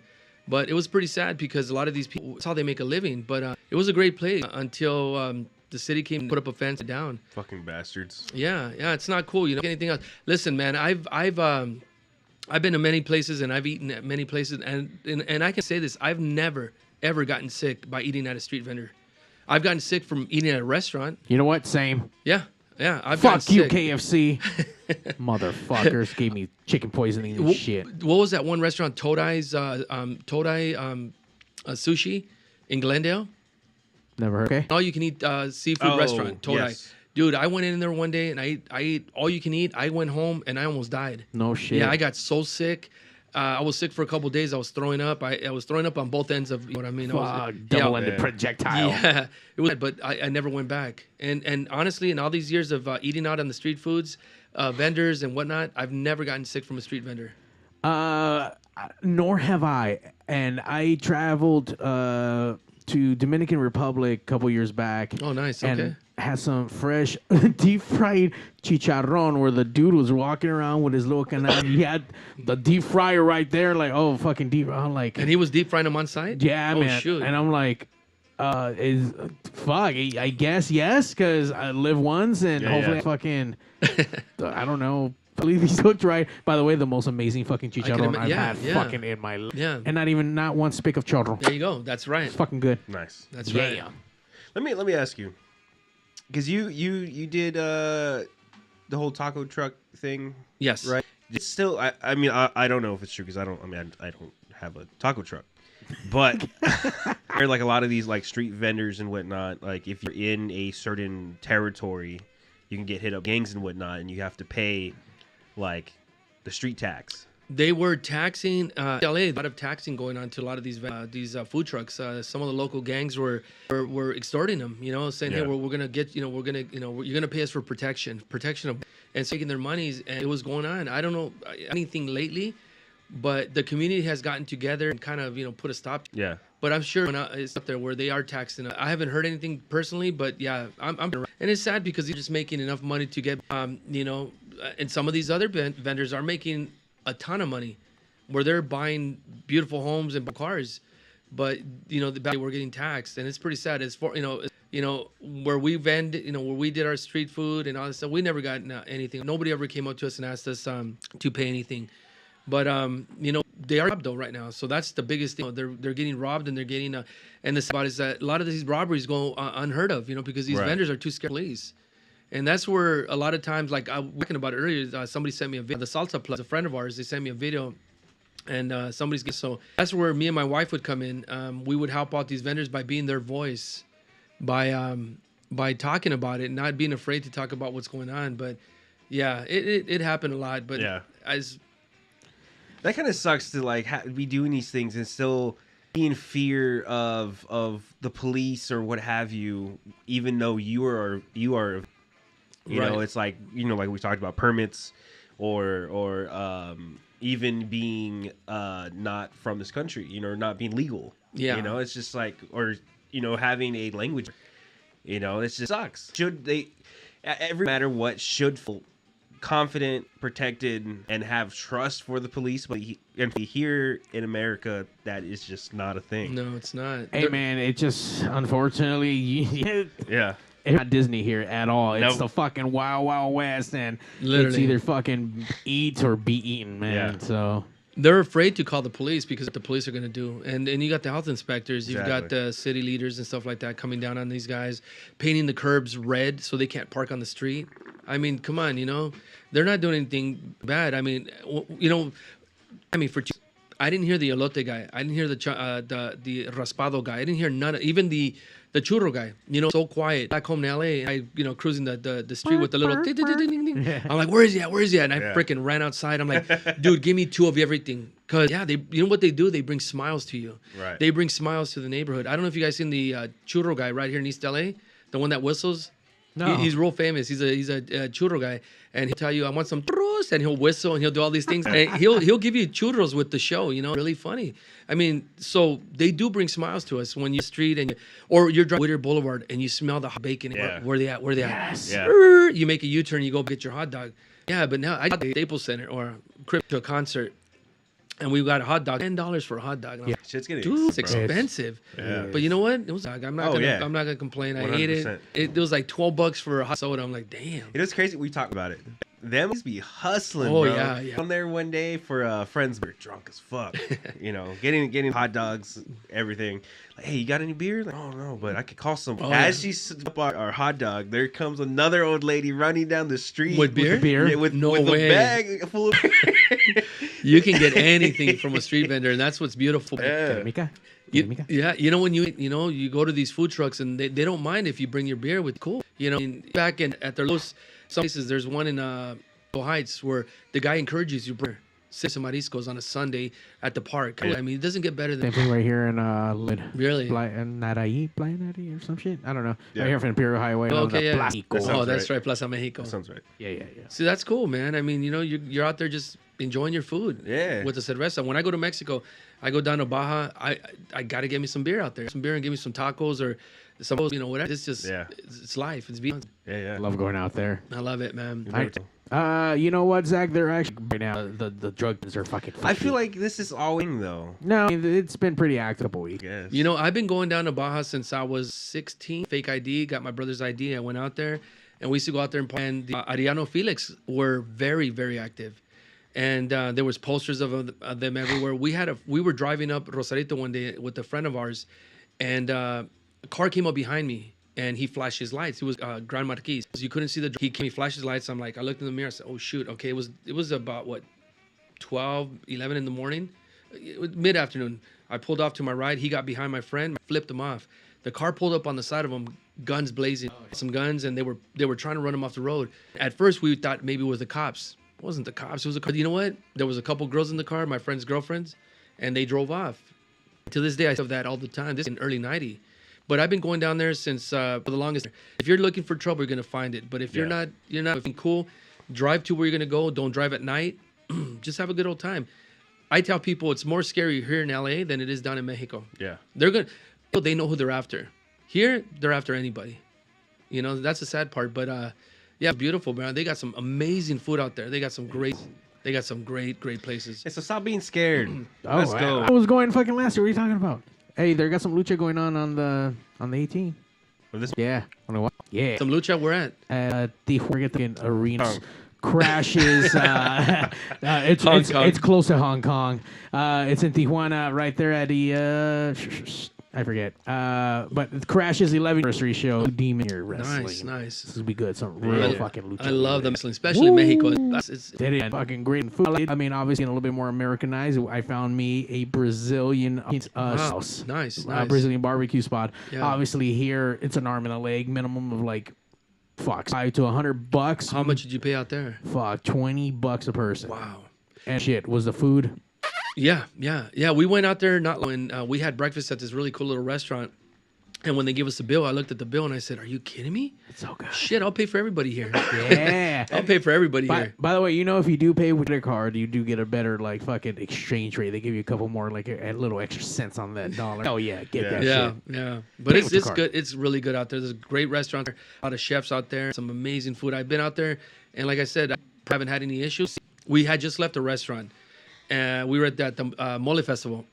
But it was pretty sad because a lot of these people, that's how they make a living. But it was a great place until the city came and put up a fence down. Fucking bastards. Yeah, it's not cool. Anything else? Listen, man, I've been to many places and I've eaten at many places, and I can say this: I've never ever gotten sick by eating at a street vendor. I've gotten sick from eating at a restaurant. You know what? Same. Yeah. I've Fuck you, sick. KFC. Motherfuckers gave me chicken poisoning and shit. What was that one restaurant? Todai's sushi in Glendale. Never heard. Okay. All you can eat seafood restaurant. Todai. Yes. Dude, I went in there one day and I ate all you can eat. I went home and I almost died. No shit. Yeah, I got so sick. I was sick for a couple of days. I was throwing up. I was throwing up on both ends of, you know what I mean? Double-ended projectile. Yeah, it was, but I never went back. And honestly, in all these years of eating out on the street foods, vendors and whatnot, I've never gotten sick from a street vendor. Nor have I. And I traveled to Dominican Republic a couple years back. Oh, nice. And okay. had some fresh deep-fried chicharron where the dude was walking around with his little canal. He had the deep fryer right there, like, oh, fucking deep. I'm like... And he was deep frying them on site? Yeah, man. Shoot. And I'm like, I guess yes, because I live once, and hopefully I fucking, I don't know, believe he's cooked right. By the way, the most amazing fucking chicharron I've had fucking in my life. Yeah. And not one spick of chorro. There you go. That's right. It's fucking good. Nice. That's right. Let me ask you, because you did the whole taco truck thing. Yes. Right. It's still, I mean, I don't know if it's true because I don't have a taco truck, but like a lot of these like street vendors and whatnot, like if you're in a certain territory, you can get hit up gangs and whatnot, and you have to pay like the street tax. They were taxing LA. A lot of taxing going on to a lot of these food trucks. Some of the local gangs were extorting them. Saying, hey, we're gonna get, you're gonna pay us for protection of, and taking their monies. And it was going on. I don't know anything lately, but the community has gotten together and kind of put a stop. Yeah. But I'm sure it's up there where they are taxing. I haven't heard anything personally, but yeah, I'm and it's sad because they're just making enough money to get, and some of these other vendors are making a ton of money where they're buying beautiful homes and cars, but we're getting taxed, and it's pretty sad. As for where we vend, where we did our street food and all this stuff, we never got anything. Nobody ever came up to us and asked us to pay anything. But they are robbed though right now, so that's the biggest thing. They're getting robbed, and they're getting and the spot is that a lot of these robberies go unheard of, because these vendors are too scared of police. And that's where a lot of times, like I was talking about it earlier, somebody sent me a video. The Salsa Plus, a friend of ours, they sent me a video, and so that's where me and my wife would come in. We would help out these vendors by being their voice, by talking about it, not being afraid to talk about what's going on. But yeah, it happened a lot. But yeah, that kind of sucks to like be doing these things and still be in fear of the police or what have you, even though you are. You know, it's like, you know, like we talked about permits or even being not from this country, you know, not being legal. Yeah. You know, it's just like, or, you know, having a language, you know, it just sucks. Should they, every matter what, should feel confident, protected, and have trust for the police. But here in America, that is just not a thing. No, it's not. Hey, man, it just, unfortunately, yeah. It's not Disney here at all. It's the fucking Wild Wild West, and it's either fucking eat or be eaten, man. Yeah. So they're afraid to call the police because what the police are going to do. And you got the health inspectors, you've got the city leaders and stuff like that coming down on these guys, painting the curbs red so they can't park on the street. I mean, come on, you know, they're not doing anything bad. I mean, you know, I didn't hear the elote guy. I didn't hear the raspado guy. I didn't hear none. Even the churro guy. You know, so quiet. Back home in LA, I cruising the street with the little ding, ding, ding, ding. I'm like, where is he at? Where is he at? And I freaking ran outside. I'm like, dude, give me 2 of everything. Cause you know what they do? They bring smiles to you. Right. They bring smiles to the neighborhood. I don't know if you guys seen the churro guy right here in East LA, the one that whistles. No. He's real famous. He's a churro guy, and he'll tell you, I want some churros, and he'll whistle and he'll do all these things. And he'll give you churros with the show. You know, really funny. I mean, so they do bring smiles to us when you're street or you're driving Whittier Boulevard and you smell the hot bacon. Yeah. Where they at? Where they yes. at? Yeah. You make a U-turn, you go get your hot dog. Yeah, but now I go to the Staples Center or to a concert. And we got a hot dog, $10 for a hot dog. Yeah, shit's getting it's expensive. Yeah. But you know what? It was I'm not gonna complain. 100%. I ate it. It was like $12 for a hot soda. I'm like, damn. It was crazy. We talked about it. Them used to be hustling, bro. Yeah. I'm there one day for friends. We're drunk as fuck. You know, getting hot dogs, everything. Like, hey, you got any beer? Like, oh no, but I could call some. As she set up our hot dog, there comes another old lady running down the street with beer. Yeah, with a bag full of beer. You can get anything from a street vendor, and that's what's beautiful. Yeah. You know when you go to these food trucks and they don't mind if you bring your beer with cool. You know, back at their Los, some places, there's one in Heights where the guy encourages you to bring some mariscos on a Sunday at the park. I mean, it doesn't get better than same thing right here in really Naraí or some shit. I don't know. Right here from Imperial Highway. Okay, that's right, Plaza Mexico. That sounds right. Yeah. See, that's cool, man. I mean, you know, you're out there just enjoying your food. Yeah. With the cerveza. When I go to Mexico, I go down to Baja. I gotta get me some beer out there. Some beer and give me some tacos or some, you know, whatever. It's just it's life. It's beyond. Yeah. I love going out there. I love it, man. You know what, Zach? They're actually right now. The drug dealers are fucking. I feel like this is all in though. No, it's been pretty active a couple weeks. Yes. You know, I've been going down to Baja since I was 16. Fake ID, got my brother's ID. I went out there, and we used to go out there and play. And the Ariano Felix were very, very active, and there was posters of them everywhere. We were driving up Rosarito one day with a friend of ours, and a car came up behind me. And he flashed his lights. He was Grand Marquis. You couldn't see he flashed his lights. I'm like, I looked in the mirror. I said, oh shoot. Okay, it was about 12, 11 in the morning, mid-afternoon. I pulled off to my right. He got behind my friend, flipped him off. The car pulled up on the side of him, guns blazing, some guns, and they were trying to run him off the road. At first, we thought maybe it was the cops. It wasn't the cops. It was a car. You know what? There was a couple girls in the car, my friend's girlfriends, and they drove off. To this day, I have that all the time. This is in early '90. But I've been going down there since for the longest. If you're looking for trouble, you're gonna find it. But if you're not cool, drive to where you're gonna go. Don't drive at night. Just have a good old time. I tell people it's more scary here in LA than it is down in Mexico. Yeah, they know who they're after. Here, they're after anybody. You know, that's the sad part. But yeah, beautiful, man. They got some amazing food out there. They got some great places. Yeah, so stop being scared. Let's go. I was going fucking last year. What are you talking about? Hey, they got some lucha going on the 18. Yeah. Yeah. Some lucha, where at? The fucking arena crashes. It's close to Hong Kong. It's in Tijuana, right there at the I forget. But Crash's 11th anniversary show, Demon Here Wrestling. Nice. This will be good. Some real fucking lucha. I love them wrestling, especially in Mexico. It's fucking great food. I mean, obviously, a little bit more Americanized. I found me a Brazilian sauce. Nice. Brazilian barbecue spot. Yeah. Obviously, here, it's an arm and a leg, minimum of like, $5 to $100. How much did you pay out there? $20 a person. Wow. And shit, was the food? Yeah. We went out there not long, and we had breakfast at this really cool little restaurant. And when they give us the bill, I looked at the bill and I said, "Are you kidding me? It's so good. Shit, I'll pay for everybody here." Yeah. I'll pay for everybody here. By the way, if you do pay with a card, you do get a better like fucking exchange rate. They give you a couple more like a little extra cents on that dollar. Oh yeah, get that shit. Yeah. But it's good. It's really good out there. There's a great restaurant there, a lot of chefs out there, some amazing food. I've been out there, and like I said, I haven't had any issues. We had just left a restaurant, and we were at the Mole Festival,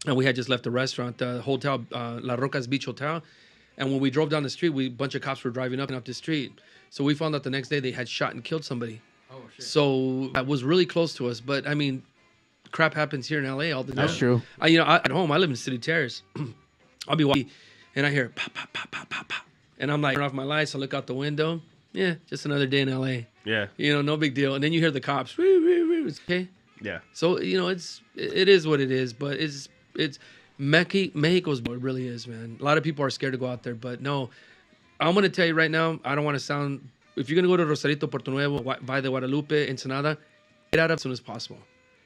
and we had just left the restaurant, the hotel, La Rocas Beach Hotel. And when we drove down the street, a bunch of cops were driving up and up the street. So we found out the next day they had shot and killed somebody. Oh, shit. So that was really close to us. But, I mean, crap happens here in L.A. all the time. That's true. At home, I live in City Terrace. I'll be walking, and I hear pop, pop, pop, pop, pop, pop. And I'm like, turn off my lights. I look out the window. Yeah, just another day in L.A. Yeah. No big deal. And then you hear the cops. Woo, woo, woo. Okay? Yeah. So, it is what it is. But it's Mexico's what it really is, man. A lot of people are scared to go out there, but no. I'm going to tell you right now, I don't want to sound... If you're going to go to Rosarito, Puerto Nuevo, Valle de Guadalupe, Ensenada, get out as soon as possible.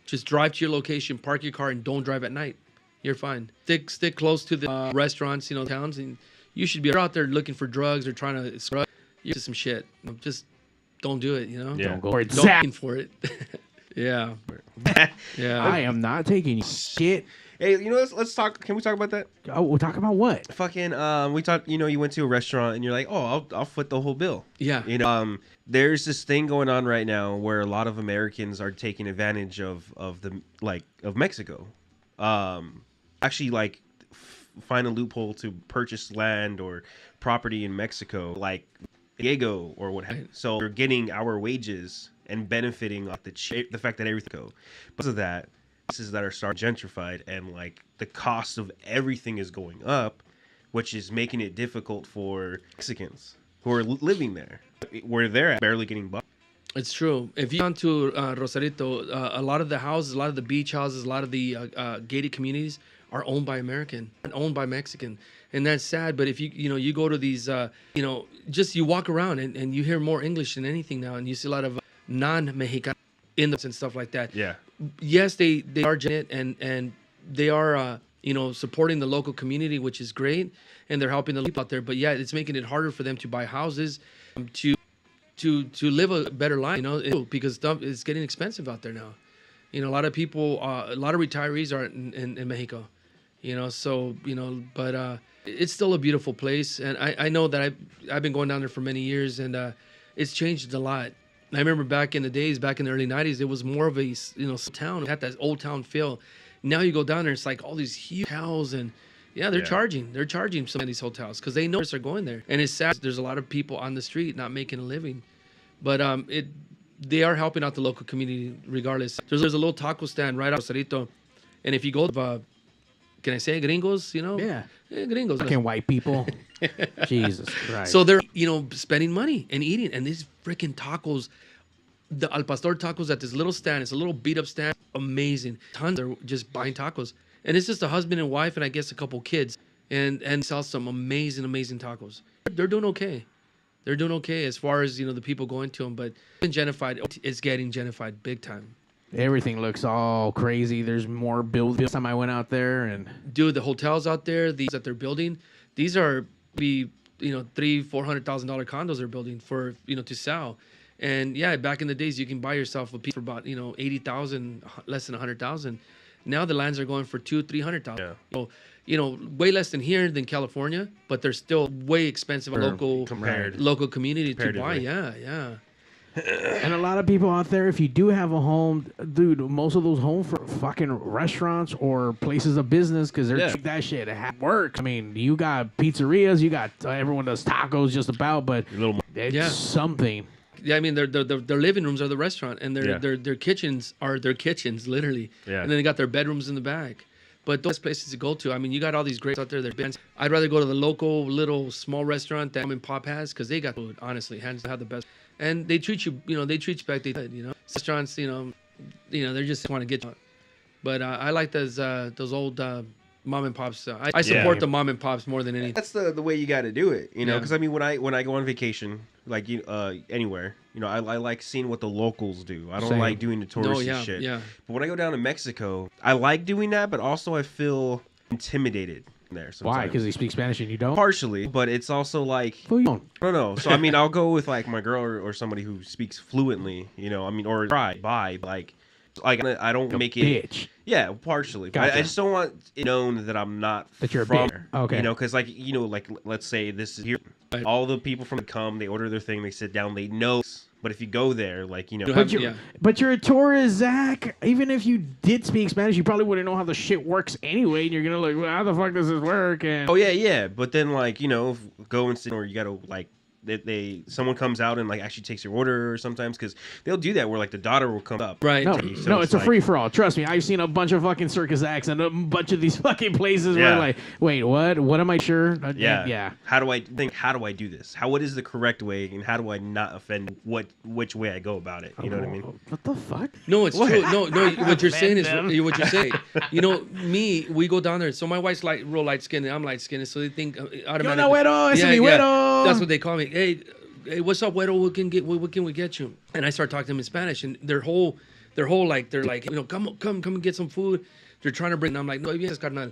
Just drive to your location, park your car, and don't drive at night. You're fine. Stick close to the restaurants, towns, and you should be out there looking for drugs or trying to scrub you some shit. Just don't do it, Yeah. Don't go for it. Don't Zack. for it. Yeah. Yeah. I am not taking shit. Hey, let's talk. Can we talk about that? Oh, we'll talk about what? Fucking, we talked. You went to a restaurant and you're like, oh, I'll foot the whole bill. Yeah. There's this thing going on right now where a lot of Americans are taking advantage of Mexico. Actually, find a loophole to purchase land or property in Mexico, like Diego or what have you. So we're getting our wages and benefiting off the fact that everything goes. Because of that, places that are starting gentrified and the cost of everything is going up, which is making it difficult for Mexicans who are living there, where they're barely getting by. It's true. If you've gone to Rosarito, a lot of the houses, a lot of the beach houses, a lot of the gated communities are owned by owned by Mexican. And that's sad. But if you go to these, just you walk around and you hear more English than anything now. And you see a lot of non-Mexican in-laws and stuff like that. Yeah. Yes, they are and they are, supporting the local community, which is great. And they're helping the people out there. But yeah, it's making it harder for them to buy houses, to live a better life, because stuff is getting expensive out there now. A lot of people, a lot of retirees are in Mexico, but it's still a beautiful place. And I know that I've been going down there for many years, and it's changed a lot. I remember back in the days, back in the early 90s, it was more of a, town. It had that old town feel. Now you go down there, it's like all these huge hotels, and they're charging some of these hotels because they know tourists are going there. And it's sad. There's a lot of people on the street not making a living. But they are helping out the local community regardless. There's a little taco stand right out of Rosarito. And if you go to, can I say gringos, Yeah. Gringos. Fucking white people. Jesus Christ. So they're, spending money and eating. And these freaking tacos, the Al Pastor tacos at this little stand, it's a little beat up stand. Amazing. Tons are just buying tacos. And it's just a husband and wife and I guess a couple kids. And sell some amazing tacos. They're doing okay. They're doing okay as far as, the people going to them. But it's getting gentrified big time. Everything looks all crazy. There's more buildings. This time I went out there and... Dude, the hotels out there, these that they're building, these are $300,000-$400,000 condos they're building for, to sell. And yeah, back in the days, you can buy yourself a piece for about, $80,000, less than $100,000. Now the lands are going for $200,000-$300,000. Yeah. So, way less than here than California, but they're still way expensive local community to buy. Yeah. And a lot of people out there, if you do have a home, dude, most of those homes for fucking restaurants or places of business, because they're that shit. It works. I mean, you got pizzerias, you got everyone does tacos just about, but it's something. Yeah, I mean, their living rooms are the restaurant, and their kitchens are their kitchens, literally. Yeah. And then they got their bedrooms in the back. But those places to go to, I mean, you got all these great out there. I'd rather go to the local little small restaurant that mom and pop has because they got food. Honestly, hands down, the best. And they treat you, they treat you back. They, restaurants, they just want to get you. But I like those old mom and pops. I support the mom and pops more than anything. That's the way you got to do it, because I mean, when I go on vacation, like anywhere, I like seeing what the locals do. I don't like doing the touristy shit. Yeah. But when I go down to Mexico, I like doing that, but also I feel intimidated there sometimes. Why? Because they speak Spanish and you don't? Partially, but it's also like you don't. I don't know. So I mean, I'll go with like my girl or somebody who speaks fluently. Or try like I don't make it. Bitch. Yeah, partially. Gotcha. I just don't want it known that I'm not that you're from there. Okay. Because like let's say this is here. All the people from come, they order their thing, they sit down, they know. But if you go there, But you're a tourist, Zach. Even if you did speak Spanish, you probably wouldn't know how the shit works anyway. And you're gonna well, how the fuck does this work? And But then go and sit, or you gotta someone comes out and like actually takes your order, or sometimes because they'll do that where like the daughter will come up. Right. No, it's a free for all. Trust me, I've seen a bunch of fucking circus acts and a bunch of these fucking places where like, wait, what? What am I sure? Yeah. How do I do this? What is the correct way, and how do I not offend which way I go about it? You know what I mean? What the fuck? No, it's true. No. What you're saying is what you're saying. We go down there. So my wife's real light skinned, and I'm light skinned, so they think automatically. That's what they call me. Hey, what's up, güero? What can we get you? And I start talking to them in Spanish, and they're like, come and get some food. They're trying to bring. I'm like, no, yes, carnal.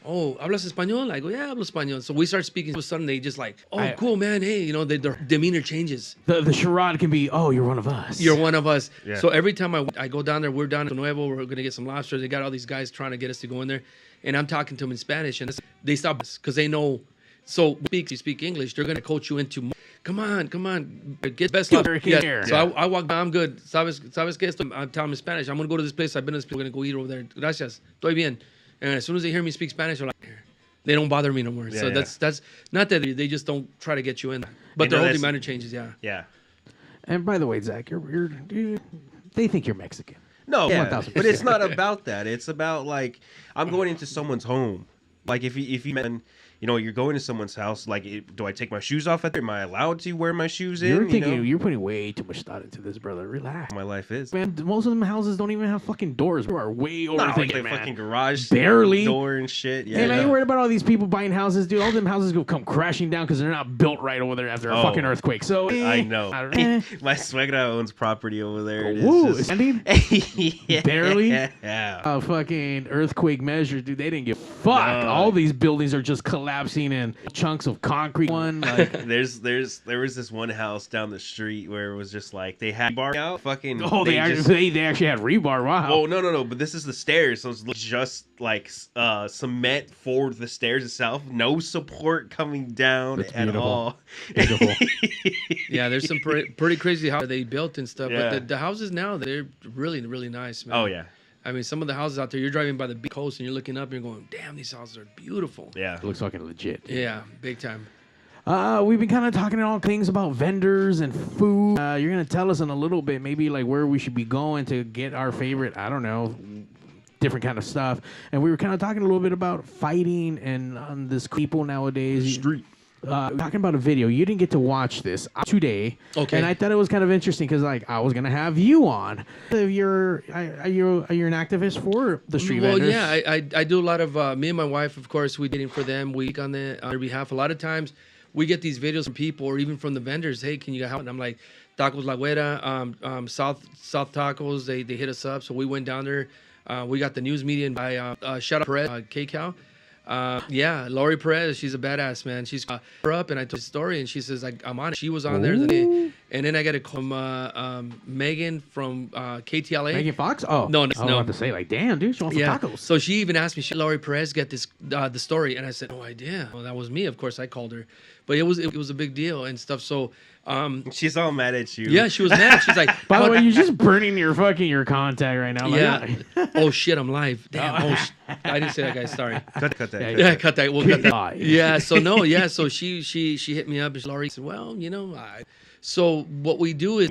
Oh, hablas español? I go, yeah, hablo español. So we start speaking. All of a sudden, they just like, cool, man. Hey, their demeanor changes. The charade can be, oh, you're one of us. You're one of us. Yeah. So every time I go down there, we're down in Nuevo. We're gonna get some lobster. They got all these guys trying to get us to go in there, and I'm talking to them in Spanish, and they stop us because they know. So you speak English, they're going to coach you into, come on, get best lobster. Yeah. So I walk down, I'm good. ¿Sabes qué esto? I'm telling them in Spanish. I'm going to go to this place. I've been to this place. We're going to go eat over there. Gracias. Estoy bien. And as soon as they hear me speak Spanish, they're like, they don't bother me no more. So that's not that they just don't try to get you in. But their whole demeanor changes, Yeah. And by the way, Zach, they think you're Mexican. No, but it's not about that. It's about like, I'm going into someone's home. Like if you you're going to someone's house. Like, do I take my shoes off at there? Am I allowed to wear my shoes in? You're putting way too much thought into this, brother. Relax. My life is. Man, most of them houses don't even have fucking doors. We are way overthinking, man. Fucking garage barely door and shit. Yeah. Hey, man, you worried about all these people buying houses, dude? All them houses go come crashing down because they're not built right over there after a fucking earthquake. So I know. My suegra owns property over there. Standing? Barely. Yeah. A fucking earthquake measures, dude. They didn't give a fuck. No. All these buildings are just collapsing in chunks of concrete. There was this one house down the street where it was just like they had rebar out. Fucking. Oh, they actually had rebar. Wow. Oh no! But this is the stairs, so it's just like cement for the stairs itself. No support coming down at all. Beautiful. Yeah, there's some pretty crazy houses they built and stuff. Yeah. But the houses now, they're really, really nice, man. Oh yeah. I mean, some of the houses out there, you're driving by the big coast and you're looking up and you're going, damn, these houses are beautiful. Yeah. It looks fucking legit. Yeah, big time. We've been kind of talking all things about vendors and food. You're going to tell us in a little bit maybe like where we should be going to get our favorite, I don't know, different kind of stuff. And we were kind of talking a little bit about fighting and on this people nowadays. Street. Talking about a video. You didn't get to watch this today. Okay. And I thought it was kind of interesting because like I was gonna have you on. Are you an activist for the street vendors? Well, yeah, I do a lot of me and my wife, of course, we dating for them. We on their behalf. A lot of times we get these videos from people or even from the vendors. Hey, can you help? And I'm like, Tacos La Güera, South Tacos. They hit us up, so we went down there. We got the news media by shout out Perez, K-Cal. Lori Perez, she's a badass, man. She's her up, and I told the story, and she says, I'm on it. She was on there the day, and then I got a call from Megan from KTLA. Megan Fox? Oh, no. I was about to say, like, damn, dude, she wants some tacos. So she even asked me, should Lori Perez get this the story? And I said, no idea. Well, that was me. Of course, I called her, but it was a big deal and stuff. So. She's all mad at you. Yeah, she was mad. She's like, by the way, you're just burning your contact right now. Yeah. Oh shit, I'm live. Damn. I didn't say that, guys. Sorry. Cut that. Yeah, cut that. We'll cut that. Yeah. So no. Yeah. So she hit me up. And Laurie said, "Well, So what we do is,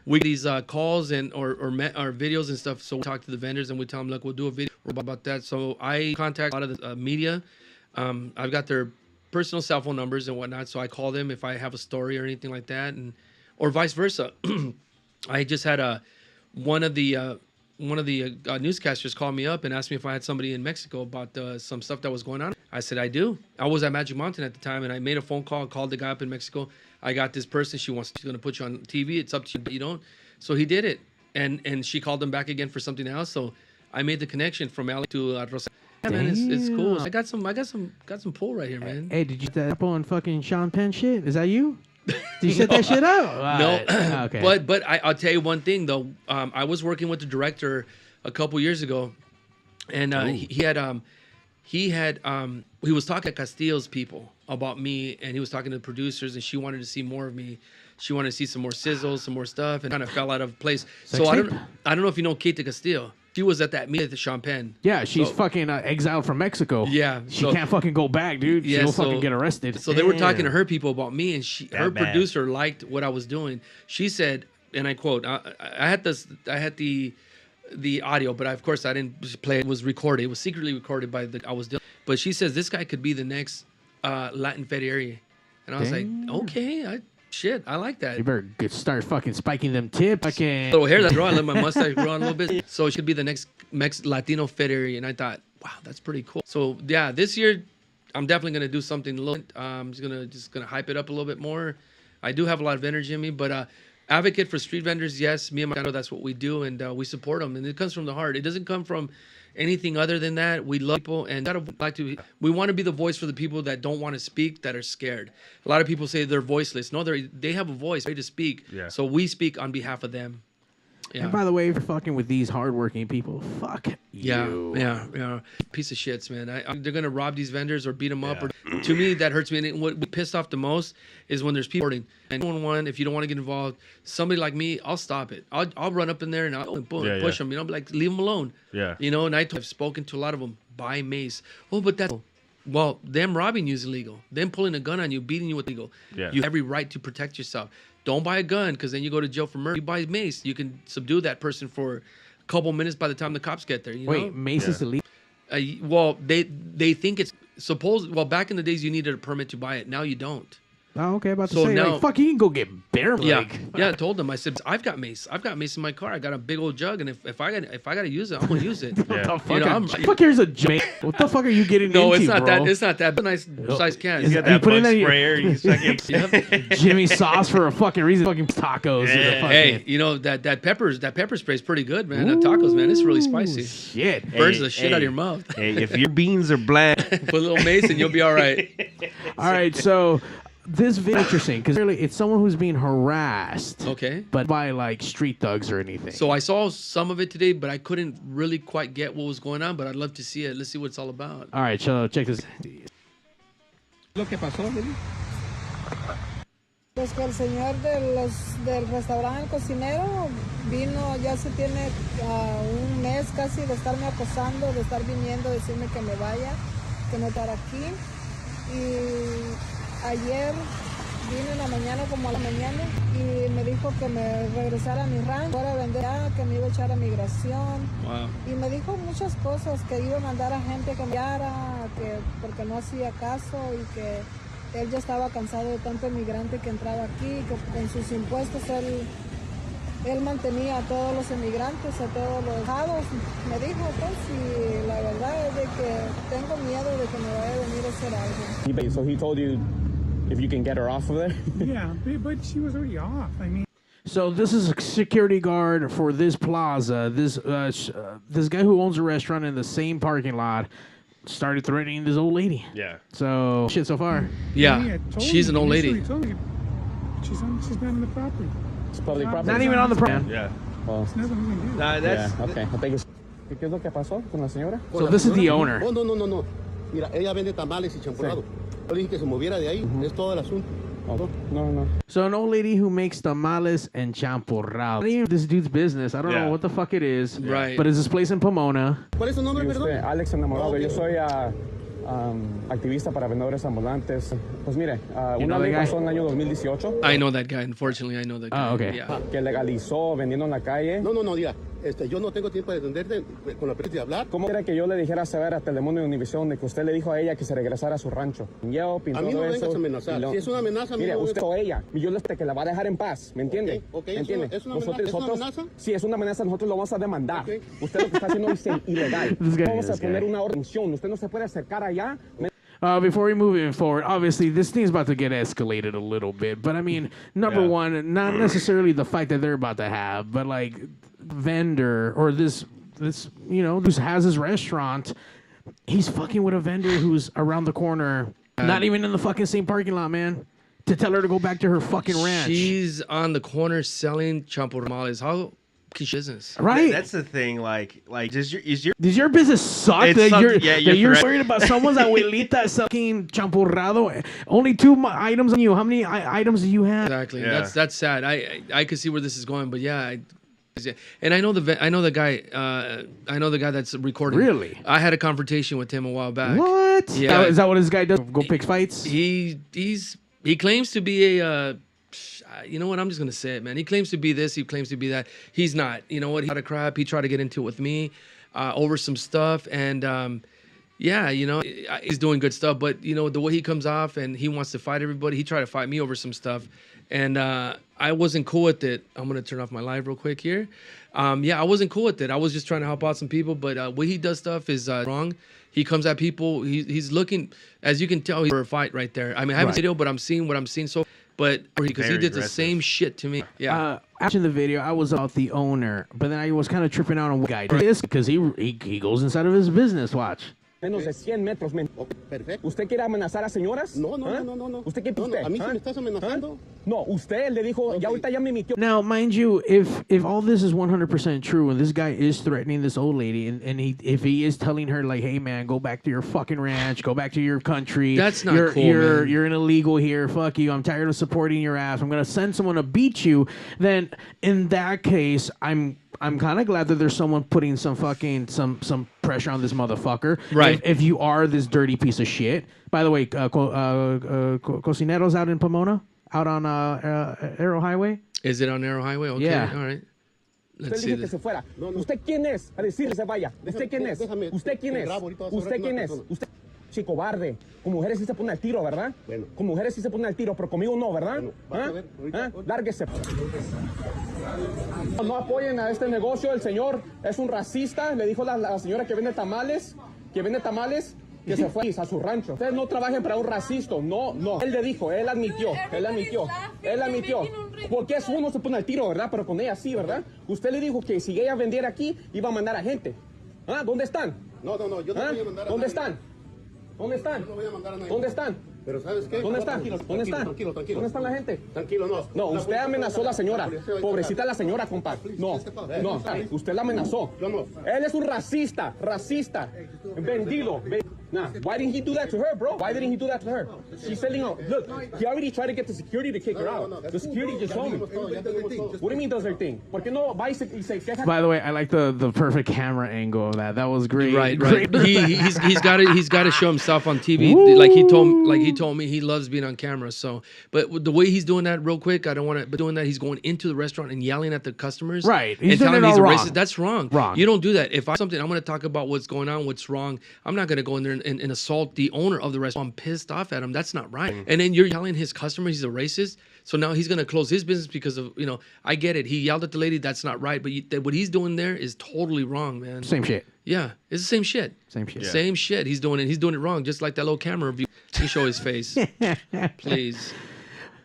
we get these calls and or videos and stuff. So we talk to the vendors and we tell them, look, we'll do a video about that. So I contact a lot of the media. I've got their personal cell phone numbers and whatnot. So I call them if I have a story or anything like that, or vice versa. I just had one of the newscasters called me up and asked me if I had somebody in Mexico about some stuff that was going on. I said, I do. I was at Magic Mountain at the time, and I made a phone call, called the guy up in Mexico. I got this person. She's going to put you on TV. It's up to you, but you don't. So he did it, and she called him back again for something else. So I made the connection from LA to Rosario. Yeah, man, it's cool. I got some pull right here, man. Hey, did you set up on fucking Sean Penn shit? Is that you? Did you set that shit up? No. Okay. But I'll tell you one thing though. I was working with the director a couple years ago, and he was talking to Castillo's people about me, and he was talking to the producers, and she wanted to see more of me. She wanted to see some more sizzles, some more stuff, and kind of fell out of place. So I don't know if you know Kate Castillo. She was at that meeting at the Champagne. Yeah, she's fucking exiled from Mexico. Yeah. She can't fucking go back, dude. She'll fucking get arrested. So they were talking to her people about me, and her producer liked what I was doing. She said, and I quote, I had the audio, but of course I didn't play it. It was recorded. It was secretly recorded by I was doing. But she says, this guy could be the next Latin Federer. And I was like, okay, I like that. You better start fucking spiking them tips. A little hair that's growing. I let my mustache grow on a little bit. So she could be the next Latino Federer. And I thought, wow, that's pretty cool. So yeah, this year I'm definitely gonna do something a little. I'm just gonna hype it up a little bit more. I do have a lot of energy in me, but advocate for street vendors. Yes, me and my that's what we do, and we support them. And it comes from the heart. It doesn't come from anything other than that. We love people, and we want to be the voice for the people that don't want to speak, that are scared. A lot of people say they're voiceless. No, they have a voice, ready to speak. Yeah. So we speak on behalf of them. Yeah. And by the way, if you're fucking with these hardworking people, fuck you. Yeah. Piece of shits, man. They're gonna rob these vendors or beat them up. Or, to me, that hurts me. And what pissed off the most is when there's people reporting. And 911, if you don't want to get involved, somebody like me, I'll stop it. I'll run up in there and I'll push them. Like, leave them alone. Yeah. And I've spoken to a lot of them. Buy mace. Oh, but that's them robbing you is illegal. Them pulling a gun on you, beating you with illegal. Yeah. You have every right to protect yourself. Don't buy a gun, because then you go to jail for murder. You buy mace, you can subdue that person for a couple minutes by the time the cops get there. Wait, mace is illegal? Well, they think it's supposed. Well, back in the days, you needed a permit to buy it. Now you don't. Oh, okay. About to say, now, fuck, you can go get bear. Yeah, I told them. I said, I've got mace. I've got mace in my car. I got a big old jug, and if I got to use it, I'm gonna use it. Fuck, here's a jug. What the fuck are you getting into, No, it's not bro? that. It's not that. Nice size can. You got that bug sprayer. You fucking Jimmy sauce for a fucking reason. Fucking tacos. Yeah. Hey, that pepper spray is pretty good, man. That tacos, man, it's really spicy. Shit, burns the shit out of your mouth. Hey, if your beans are black, put a little mace and you'll be all right. All right, so. This video is interesting because really it's someone who's being harassed. Okay. But by like street thugs or anything. So I saw some of it today, but I couldn't really quite get what was going on. But I'd love to see it. Let's see what it's all about. All right, so check this. Lo que pasó, Lili? Pues que el señor del restaurante, el cocinero, vino, ya se tiene un mes casi de estarme acosando, de estar viniendo, decirme que me vaya, que no estar aquí. Y ayer vine en la mañana, como a la mañana, y me dijo que me regresara a mi rancho, fuera a vender, que me iba a echar a migración. Wow. Y me dijo muchas cosas, que iba a mandar a gente que me enviara, porque no hacía caso, y que él ya estaba cansado de tanto inmigrante que entraba aquí, que con sus impuestos él mantenía a todos los inmigrantes, a todos los dejados. Me dijo, pues, y la verdad es de que tengo miedo de que me vaya a venir a hacer algo. So he told you if you can get her off of there? Yeah, but she was already off. I mean. So this is a security guard for this plaza. This guy who owns a restaurant in the same parking lot started threatening this old lady. Yeah. So shit so far. Yeah, she's an old lady. She's not on the property. It's public property. Not even on the property. Yeah. Well, it's nothing we can do. Nah, that's okay. I think it's. ¿Qué es lo que pasó con la señora? So this is the owner. No. Mira, ella vende tamales y champurrado. Yo le dije que se moviera de ahí. Es todo el asunto. Oh, no. So an old lady who makes tamales and champurrado. This dude's business. I don't know what the fuck it is. Right. But it's this place in Pomona. ¿Cuál es su nombre, perdón? Alex Enamorado. Yo soy activista para vendedores ambulantes. Pues mire, una ley pasó en el año 2018. I know that guy. Unfortunately, I know that guy. Oh, okay. Yeah. Que legalizó vendiendo en la calle. No, diga. Yo no tengo tiempo de atenderte con la prisa de hablar. ¿Cómo era que yo le dijera saber a Telemundo y Univisión de que usted le dijo a ella que se regresara a su rancho? A mí no me vengas a amenazar. Si es una amenaza, mire, usted o ella. Y yo le dije que la va a dejar en paz. ¿Me entiende? Okay. ¿Me entiende? ¿Es una amenaza? Sí, es una amenaza. Nosotros lo vamos a demandar. Okay. Usted lo que está haciendo es ilegal. Vamos a poner una orden. Usted no se puede acercar allá. Before we move forward, obviously this thing's about to get escalated a little bit. But I mean, number one, not necessarily the fight that they're about to have, but like vendor or this who has his restaurant, he's fucking with a vendor who's around the corner, not even in the fucking same parking lot, man. To tell her to go back to her fucking ranch. She's on the corner selling champurrado. How business, right? That's the thing. Like, does your business suck? You're worried about someone's abuelita selling champurrado? Only 2 items on you. How many items do you have? Exactly. Yeah. That's sad. I could see where this is going, but yeah. And I know the guy that's recording. Really? I had a confrontation with him a while back. What? Yeah. Is that what this guy does? Go pick fights? He claims to be a. You know what? I'm just gonna say it, man. He claims to be this. He claims to be that. He's not. You know what? He had a crap. He tried to get into it with me over some stuff, and he's doing good stuff. But the way he comes off and he wants to fight everybody. He tried to fight me over some stuff, and I wasn't cool with it. I'm gonna turn off my live real quick here. I wasn't cool with it. I was just trying to help out some people, but way he does stuff is wrong. He comes at people. He's looking, as you can tell, he's for a fight right there. I mean, I haven't seen the video, but I'm seeing what I'm seeing so. But because he did the same shit to me. Yeah. Watching the video, I was about the owner, but then I was kind of tripping out on what guy did this because he goes inside of his business. Watch. Menos de 100 metros, men. Perfecto. ¿Usted quiere amenazar a señoras? No. ¿Usted qué pide? ¿A mí sí me estás amenazando? No, usted le dijo, ya ahorita ya me mintió. Now, mind you, if all this is 100% true and this guy is threatening this old lady and if he is telling her like, hey man, go back to your fucking ranch, go back to your country. That's not cool, man. You're an illegal here. Fuck you. I'm tired of supporting your ass. I'm gonna send someone to beat you. Then in that case, I'm kind of glad that there's someone putting some pressure on this motherfucker. Right. If you are this dirty piece of shit. By the way, Cocinero's out in Pomona, out on Arrow Highway. Is it on Arrow Highway? Okay. Yeah. All right. Let's see this. ¿Usted quién es? A decirle se vaya. ¿Usted quién es? ¿Usted quién es? ¿Usted quién es? ¿Usted? Sí, cobarde. Con mujeres sí se pone al tiro, ¿verdad? Bueno. Con mujeres sí se pone al tiro, pero conmigo no, ¿verdad? Bueno, Lárguese. No apoyen a este negocio. El señor es un racista. Le dijo la señora que vende tamales, que se fue a su rancho. Ustedes no trabajen para un racista. No. Él le dijo, él admitió. Porque es uno se pone al tiro, ¿verdad? Pero con ella sí, ¿verdad? Usted le dijo que si ella vendiera aquí, iba a mandar a gente. ¿Dónde están? No, yo no voy a mandar a ¿Dónde nadie. están? ¿Dónde están? Yo no voy a mandar a nadie. ¿Dónde están? Pero ¿sabes qué? ¿Dónde están? Tranquilo. ¿Dónde están la gente? Tranquilo, no. No, usted amenazó a la señora. Pobrecita la señora, compa. No, usted la amenazó. Yo no. Él es un racista. Vendido. Nah, why didn't he do that to her, bro? Why didn't he do that to her? She's selling out. Look, he already tried to get the security to kick her out. The security just told me. What do you mean does her thing? ¿Por qué no va y se queja? By the way, I like the perfect camera angle of that. That was great. Right. Great. He's got to show himself on TV. Ooh. Like he told me he loves being on camera. So, but the way he's doing that real quick, I don't want to. But doing that, he's going into the restaurant and yelling at the customers. Right. And telling doing he's a wrong. racist. That's wrong. You don't do that. If I'm something, I'm going to talk about what's going on, what's wrong. I'm not going to go in there and assault the owner of the restaurant. I'm pissed off at him. That's not right. And then you're telling his customers he's a racist. So now he's going to close his business because of, I get it. He yelled at the lady. That's not right. But what he's doing there is totally wrong, man. Same shit. Yeah, it's the same shit. Yeah. Same shit. He's doing it wrong. Just like that little camera review. Can show his face, please.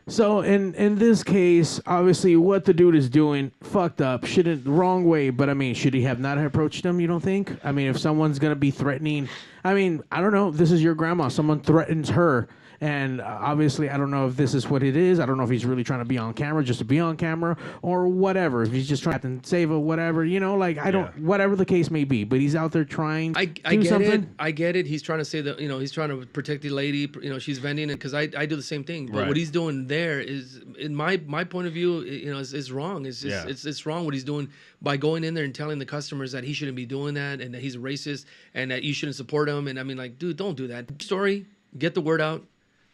So in this case, obviously, what the dude is doing, fucked up, wrong way. But I mean, should he have not approached him? You don't think? I mean, if someone's gonna be threatening, I mean, I don't know. This is your grandma. Someone threatens her, And obviously, I don't know if this is what it is. I don't know if he's really trying to be on camera just to be on camera or whatever. If he's just trying to save or whatever, like I don't, whatever the case may be. But he's out there trying to do something. I get it. He's trying to say that, he's trying to protect the lady. She's vending it because I do the same thing. But what he's doing there is, in my point of view, is wrong. It's just, it's wrong what he's doing by going in there and telling the customers that he shouldn't be doing that and that he's a racist and that you shouldn't support him. And I mean, like, dude, don't do that. Story, get the word out.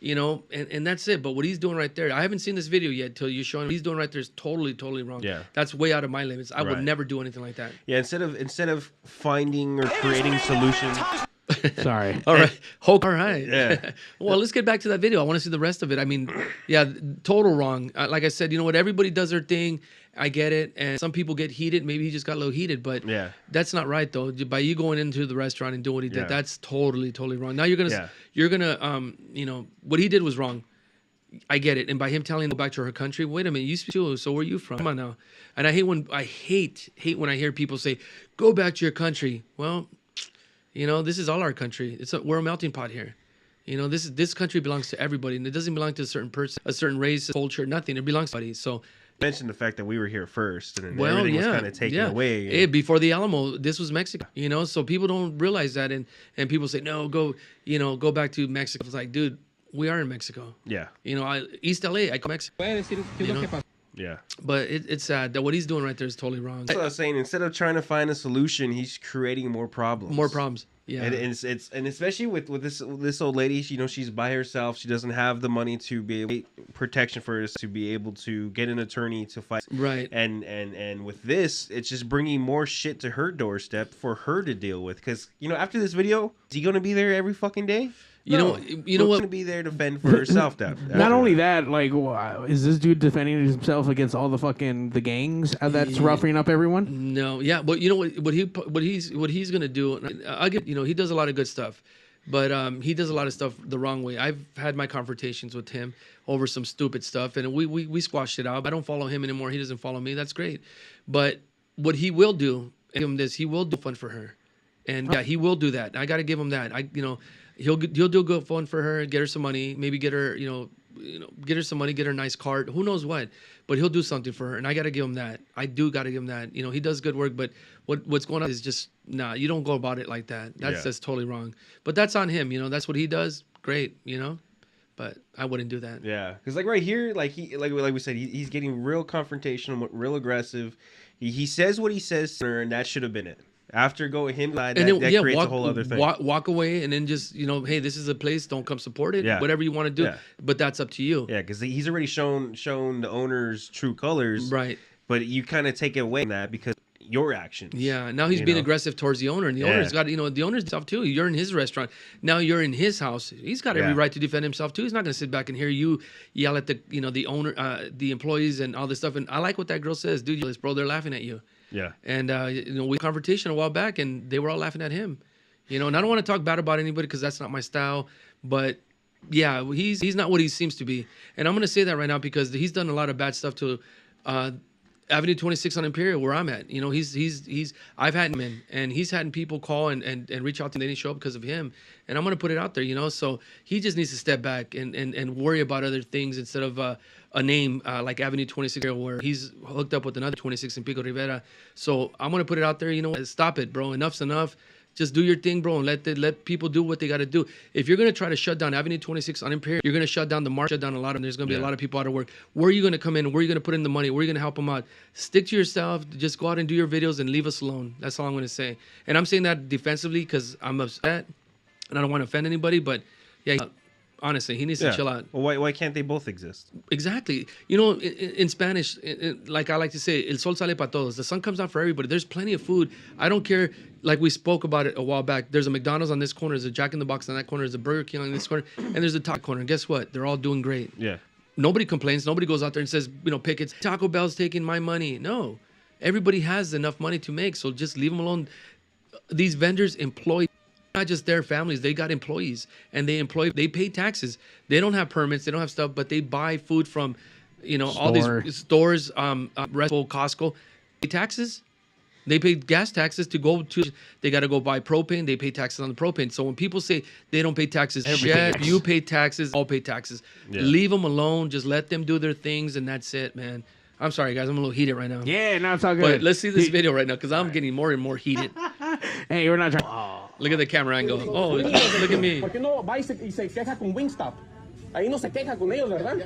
And that's it. But what he's doing right there, I haven't seen this video yet till you're showing what he's doing right there is totally wrong. Yeah. That's way out of my limits. I would never do anything like that. Yeah, instead of finding or creating solutions. Sorry. All right. All right. Yeah. Well, let's get back to that video. I want to see the rest of it. I mean, yeah, total wrong. Like I said, you know what? Everybody does their thing. I get it. And some people get heated. Maybe he just got a little heated, but that's not right though. By you going into the restaurant and doing what he did, that's totally wrong. Now you're gonna, what he did was wrong. I get it. And by him telling her to go back to her country, wait a minute, you speak too, so where are you from? Come on now. And I hate when I hear people say, go back to your country. Well, this is all our country. We're a melting pot here. This country belongs to everybody, and it doesn't belong to a certain person, a certain race, culture, nothing. It belongs to everybody. So mentioned the fact that we were here first, and everything was kind of taken away. Hey, before the Alamo, this was Mexico. So people don't realize that, and people say, no, go back to Mexico. It's like, dude, we are in Mexico. Yeah. East LA, I call Mexico. Yeah. But it's sad that what he's doing right there is totally wrong. That's what I was saying. Instead of trying to find a solution, he's creating more problems. More problems. Yeah. And especially with this old lady, she's by herself. She doesn't have the money to be able protection for us to be able to get an attorney to fight. Right. And with this, it's just bringing more shit to her doorstep for her to deal with. Because after this video, is he going to be there every fucking day? You know what? Going to be there to fend for herself. Not only that, like, is this dude defending himself against all the gangs that's roughing up everyone? No, yeah, but you know what he's gonna do? I get, he does a lot of good stuff, but he does a lot of stuff the wrong way. I've had my confrontations with him over some stupid stuff, and we squashed it out. I don't follow him anymore. He doesn't follow me. That's great, but what he will do, he will do fun for her, and he will do that. I got to give him that. He'll do good fun for her, get her some money, maybe get her, get her some money, get her a nice card, who knows what, but he'll do something for her, and I got to give him that. I do got to give him that. He does good work, but what's going on is just, you don't go about it like that. That's totally wrong. But that's on him, that's what he does. Great, but I wouldn't do that. Yeah, because like right here, like we said, he's getting real confrontational, real aggressive. He says what he says to her, and that should have been it. After him, that creates a whole other thing. Walk away, and then just hey, this is a place. Don't come support it. Yeah. Whatever you want to do, but that's up to you. Yeah, because he's already shown the owner's true colors, right? But you kind of take away that because your actions. Yeah. Now he's being aggressive towards the owner, and the owner's got the owner's stuff too. You're in his restaurant. Now you're in his house. He's got every right to defend himself too. He's not going to sit back and hear you yell at the owner, the employees, and all this stuff. And I like what that girl says, dude. Bro, they're laughing at you. Yeah. And we had a conversation a while back, and they were all laughing at him. And I don't want to talk bad about anybody because that's not my style. But yeah, he's not what he seems to be. And I'm gonna say that right now because he's done a lot of bad stuff to Avenue 26 on Imperial, where I'm at. I've had him in, and he's had people call and reach out to him. They didn't show up because of him. And I'm gonna put it out there, So he just needs to step back and worry about other things instead of a name like Avenue 26, where he's hooked up with another 26 in Pico Rivera. So I'm gonna put it out there. Stop it, bro. Enough's enough. Just do your thing, bro, and let people do what they got to do. If you're gonna try to shut down Avenue 26 on Imperial, you're gonna shut down the market, shut down a lot of them. There's gonna be a lot of people out of work. Where are you gonna come in? Where are you gonna put in the money? Where are you gonna help them out? Stick to yourself. Just go out and do your videos and leave us alone. That's all I'm gonna say. And I'm saying that defensively because I'm upset and I don't want to offend anybody. But yeah. Honestly, he needs to chill out. Well, why can't they both exist? Exactly. In Spanish, like I like to say, el sol sale para todos. The sun comes out for everybody. There's plenty of food. I don't care. Like we spoke about it a while back. There's a McDonald's on this corner. There's a Jack in the Box on that corner. There's a Burger King on this corner. And there's a Taco corner. And guess what? They're all doing great. Yeah. Nobody complains. Nobody goes out there and says, pickets, Taco Bell's taking my money. No. Everybody has enough money to make. So just leave them alone. These vendors employ not just their families, they got employees, and they pay taxes. They don't have permits, they don't have stuff, but they buy food from all these stores, Red Bull, Costco. Pay taxes. They pay gas taxes to go to. They got to go buy propane. They pay taxes on the propane. So when people say they don't pay taxes, shit, you pay taxes. All pay taxes. Yeah. Leave them alone. Just let them do their things, and that's it, man. I'm sorry, guys. I'm a little heated right now. Yeah, no, it's all good. But let's see this video right now because I'm getting more and more heated. Hey, we're not trying. Look at the camera angle. Oh, look at me. ¿Por qué no va y se queja con Wingstop? Ahí no se queja con ellos, ¿verdad?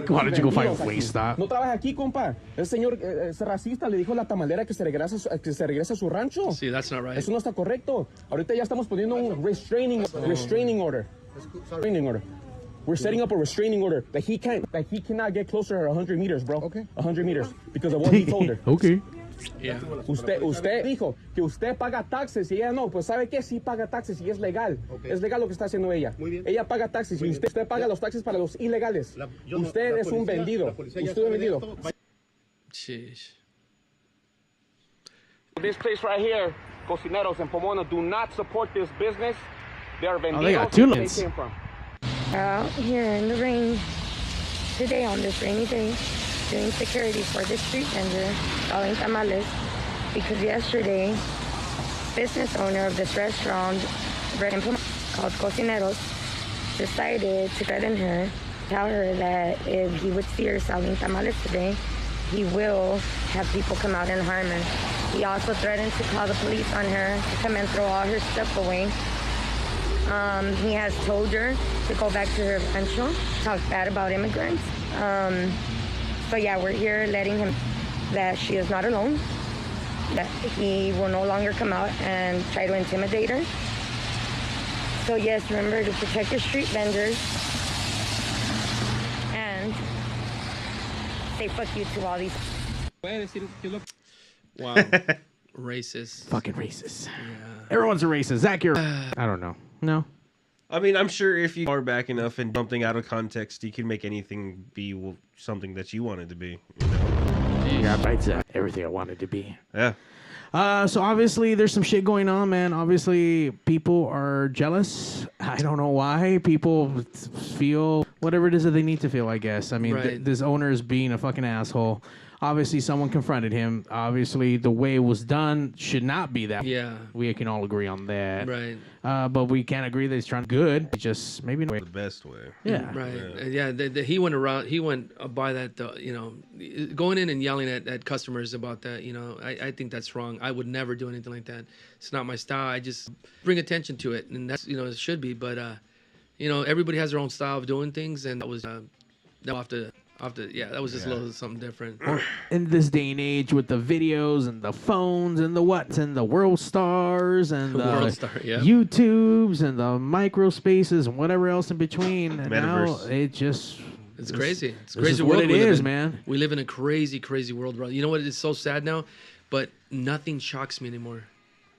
Why don't you go find Wingstop? No trabaja aquí, compa. El señor es racista. Le dijo a la tamalera que se regrese a su rancho. Sí, that's not right. Eso no está correcto. Ahorita ya estamos poniendo un restraining order. We're setting up a restraining order that he cannot get closer to 100 meters, bro. Okay. 100 meters because of what he told her. Okay. Yeah. Usted dijo que usted paga taxes y ella no. Pues ¿sabe qué? Sí paga taxes y es legal. Okay. Es legal lo que está haciendo ella. Muy bien. Ella paga taxes y usted paga los taxes para los ilegales. Usted es un vendido. Usted es un vendido. Sheesh. This place right here, Cocineros in Pomona, do not support this business. They are vendidos. Oh, they got two lanes. Out here in the rain today on this rainy day, doing security for the street vendor selling tamales because yesterday, business owner of this restaurant called Cocineros decided to threaten her, tell her that if he would see her selling tamales today, he will have people come out and harm her. He also threatened to call the police on her to come and throw all her stuff away. He has told her to go back to her rancho, talk bad about immigrants. So yeah, we're here letting him that she is not alone, that he will no longer come out and try to intimidate her. So yes, remember to protect your street vendors and say fuck you to all these. Wow. Racist. Fucking racist. Yeah. Everyone's a racist. Zack, you're... I don't know. No. I mean, I'm sure if you are back enough and something out of context, you can make anything be something that you want it to be. You know? Yeah, that's everything I wanted to be. Yeah. So obviously there's some shit going on, man. Obviously people are jealous. I don't know why. People feel whatever it is that they need to feel, I guess. I mean, right. This owner is being a fucking asshole. Obviously, someone confronted him. Obviously, the way it was done should not be that. Yeah. We can all agree on that. Right. But we can't agree that he's trying good. It's just maybe not the best way. Yeah. Right. Yeah. He went around. He went by that. Going in and yelling at customers about that. I think that's wrong. I would never do anything like that. It's not my style. I just bring attention to it, and that's it should be. But everybody has their own style of doing things, and that was that was just a little something different. In this day and age with the videos and the phones and the what's and the World Stars and the YouTubes and the micro spaces and whatever else in between. And now it's crazy. It's crazy world what it is, man. We live in a crazy, crazy world, bro. You know what? It's so sad now, but nothing shocks me anymore.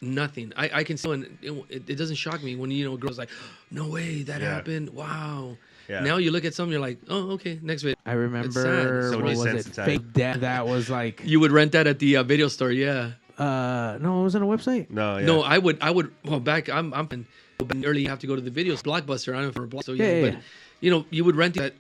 Nothing. I can see when it doesn't shock me when girls like, no way that happened. Wow. Yeah. Now you look at something, you're like, oh, okay, next video. I remember, what was it? Fake death. That was like... You would rent that at the video store, yeah. No, it was on a website. No, yeah. No, I would. Well, back, I'm early. You have to go to the video Blockbuster. I don't know for a block. So yeah. But you would rent that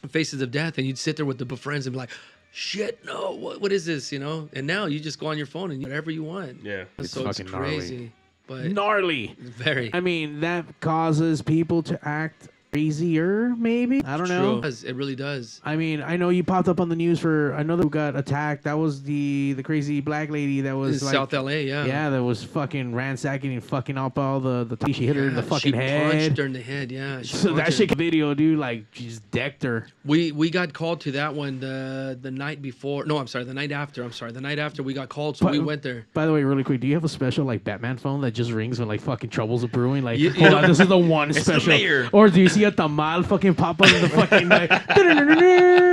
Faces of Death, and you'd sit there with the friends and be like, shit, no, what is this? And now you just go on your phone and whatever you want. Yeah, it's fucking crazy. Gnarly. But gnarly. Very. I mean, that causes people to act crazier, maybe. I don't know. It really does. I mean, I know you popped up on the news for another who got attacked. That was the crazy black lady that was in South LA, yeah. Yeah, that was fucking ransacking and fucking up all the she hit her in the fucking head. She punched her in the head, yeah. So that shit video, dude, like, she just decked her. We got called to that one the night before. No, I'm sorry, the night after. The night after we got called, so we went there. By the way, really quick, do you have a special like Batman phone that just rings when like fucking troubles are brewing? Like, hold on, this is the one special. Or do you see a tamal fucking pop up in the fucking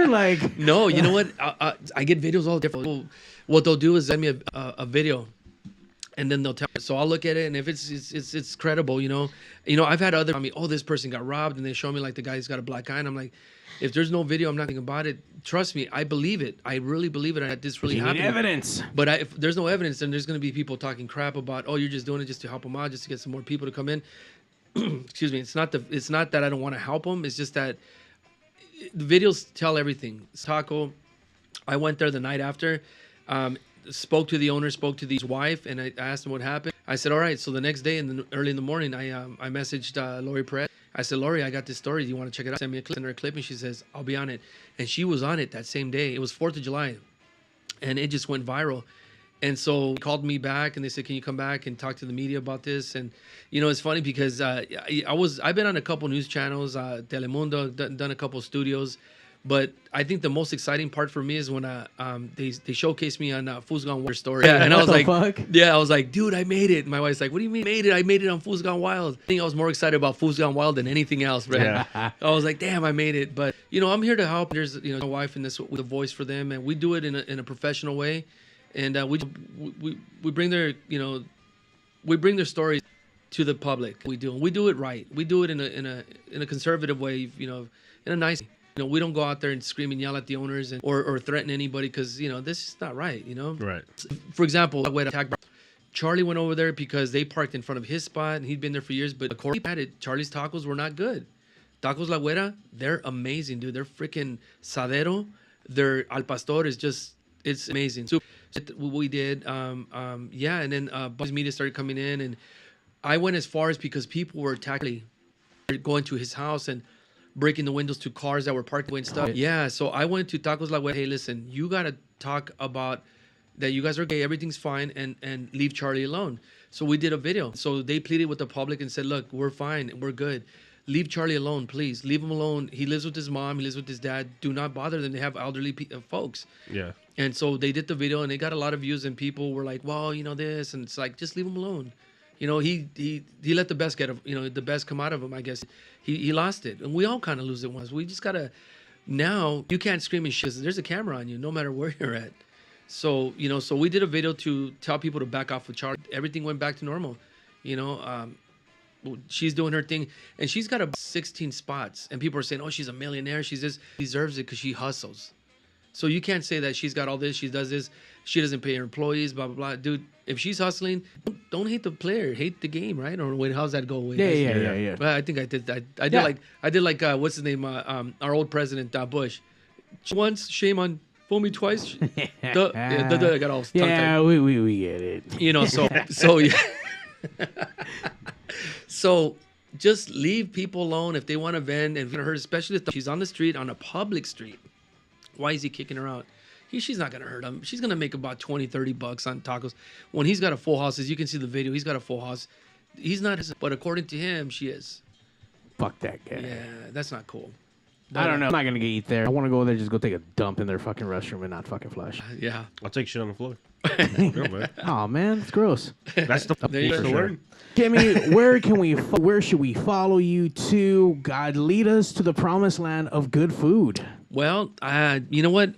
like no, you know what? I get videos all different. What they'll do is send me a video, and then they'll tell me. So I'll look at it, and if it's credible, I've had other. This person got robbed, and they show me like the guy's got a black eye, and I'm like, if there's no video, I'm not thinking about it. Trust me, I believe it. I really believe it. This really happened. Evidence. But if there's no evidence, then there's going to be people talking crap about, oh, you're just doing it just to help them out, just to get some more people to come in. Excuse me. It's not that I don't want to help them. It's just that the videos tell everything. Taco, I went there the night after. spoke to the owner, spoke to his wife, and I asked him what happened. I said, all right. So the next day, early in the morning, I messaged Lori Perez. I said, Lori, I got this story. Do you want to check it out? Send me a clip. Send her a clip, and she says, I'll be on it. And she was on it that same day. It was 4th of July, and it just went viral. And so he called me back, and they said, can you come back and talk to the media about this? And, you know, it's funny because I've been on a couple news channels, Telemundo, done a couple studios. But I think the most exciting part for me is when they showcased me on Fool's Gone Wild story. Yeah, and I was like, fuck? Yeah, I was like, dude, I made it. My wife's like, what do you mean made it? I made it on Fool's Gone Wild. I think I was more excited about Fool's Gone Wild than anything else, right? Yeah. I was like, damn, I made it. But, you know, I'm here to help. There's, you know, my wife in this with a voice for them, and we do it in a professional way. And we bring their, you know, we bring their stories to the public. We do it right. We do it in a conservative way, you know, in a nice. You know, we don't go out there and scream and yell at the owners or threaten anybody because, you know, this is not right, you know? Right. For example, Charlie went over there because they parked in front of his spot and he'd been there for years, but according to it, Charlie's tacos were not good. Tacos La Güera, they're amazing, dude. They're freaking sadero. Their al pastor is just, it's amazing. So what we did, yeah, and then Buzz Media started coming in, and I went as far as because people were going to his house and breaking the windows to cars that were parked away and stuff. Yeah, so I went to Tacos La Güera. Hey, listen, you got to talk about that you guys are gay, everything's fine, and leave Charlie alone. So we did a video. So they pleaded with the public and said, look, we're fine, we're good. Leave Charlie alone, please. Leave him alone. He lives with his mom, he lives with his dad. Do not bother them. They have elderly folks. Yeah. And so they did the video, and they got a lot of views, and people were like, well, you know, this, and it's like, just leave him alone. You know, he let the best the best come out of him, I guess. He lost it. And we all kind of lose it once. We just got to, now, you can't scream and shit. There's a camera on you, no matter where you're at. So, you know, so we did a video to tell people to back off with Charlie. Everything went back to normal. You know, she's doing her thing. And she's got 16 spots. And people are saying, oh, she's a millionaire. She just deserves it because she hustles. So you can't say that she's got all this, she does this, she doesn't pay her employees, blah, blah, blah. Dude, if she's hustling, don't hate the player, hate the game, right? Or wait, how's that go? Wait, Yeah. Well, I think I did that. I did like what's his name? Our old president, Bush. Once, shame on, fool me twice. I got all tongue-tied. Yeah, we get it. You know, so yeah. So just leave people alone if they want to vent and hurt, especially if she's on the street, on a public street. Why is he kicking her out? She's not going to hurt him. She's going to make about $20-$30 on tacos. When he's got a full house, as you can see the video, he's got a full house. He's not, but according to him, she is. Fuck that guy. Yeah, that's not cool. I don't know. I'm not going to get eat there. I want to go there, just go take a dump in their fucking restroom and not fucking flush. Yeah. I'll take shit on the floor. Oh, man, it's gross. That's the sure. Kimmy, where should we follow you to? God, lead us to the promised land of good food. Well, you know what?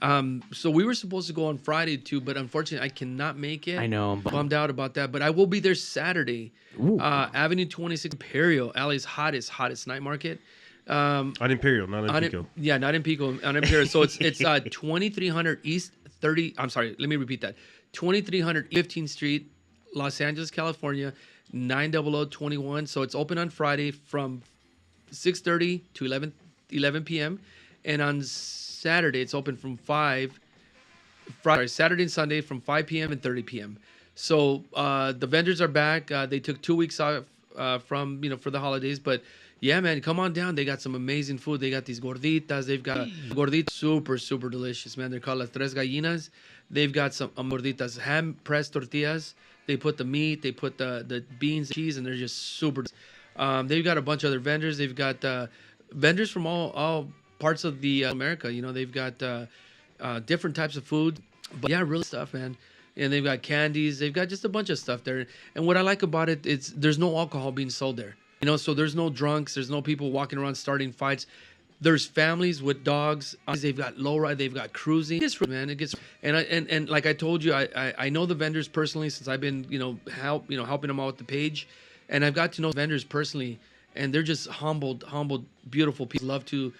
So we were supposed to go on Friday too, but unfortunately I cannot make it. I know. I'm bummed out about that, but I will be there Saturday. Avenue 26 Imperial, LA's hottest night market. On Imperial, not in Pico. Yeah, not in Pico, on Imperial. So it's 2300 East 30. I'm sorry, let me repeat that. 2300 15th Street, Los Angeles, California, 90021. So it's open on Friday from 6:30 to 11 p.m. And on Saturday, it's open from Saturday and Sunday from 5 p.m. and 30 p.m. So the vendors are back. They took 2 weeks off from, for the holidays. But yeah, man, come on down. They got some amazing food. They got these gorditas. They've got gorditas, super, super delicious, man. They're called las tres gallinas. They've got some gorditas, hand-pressed tortillas. They put the meat, they put the beans, cheese, and they're just super. They've got a bunch of other vendors. They've got vendors from all parts of the America. They've got different types of food, but yeah, real stuff, man. And they've got candies. They've got just a bunch of stuff there. And what I like about it, there's no alcohol being sold there. So there's no drunks. There's no people walking around starting fights. There's families with dogs. They've got lowride. They've got cruising. It gets. And like I told you, I know the vendors personally since I've been helping them out with the page, and I've got to know vendors personally, and they're just humbled, beautiful people. Love to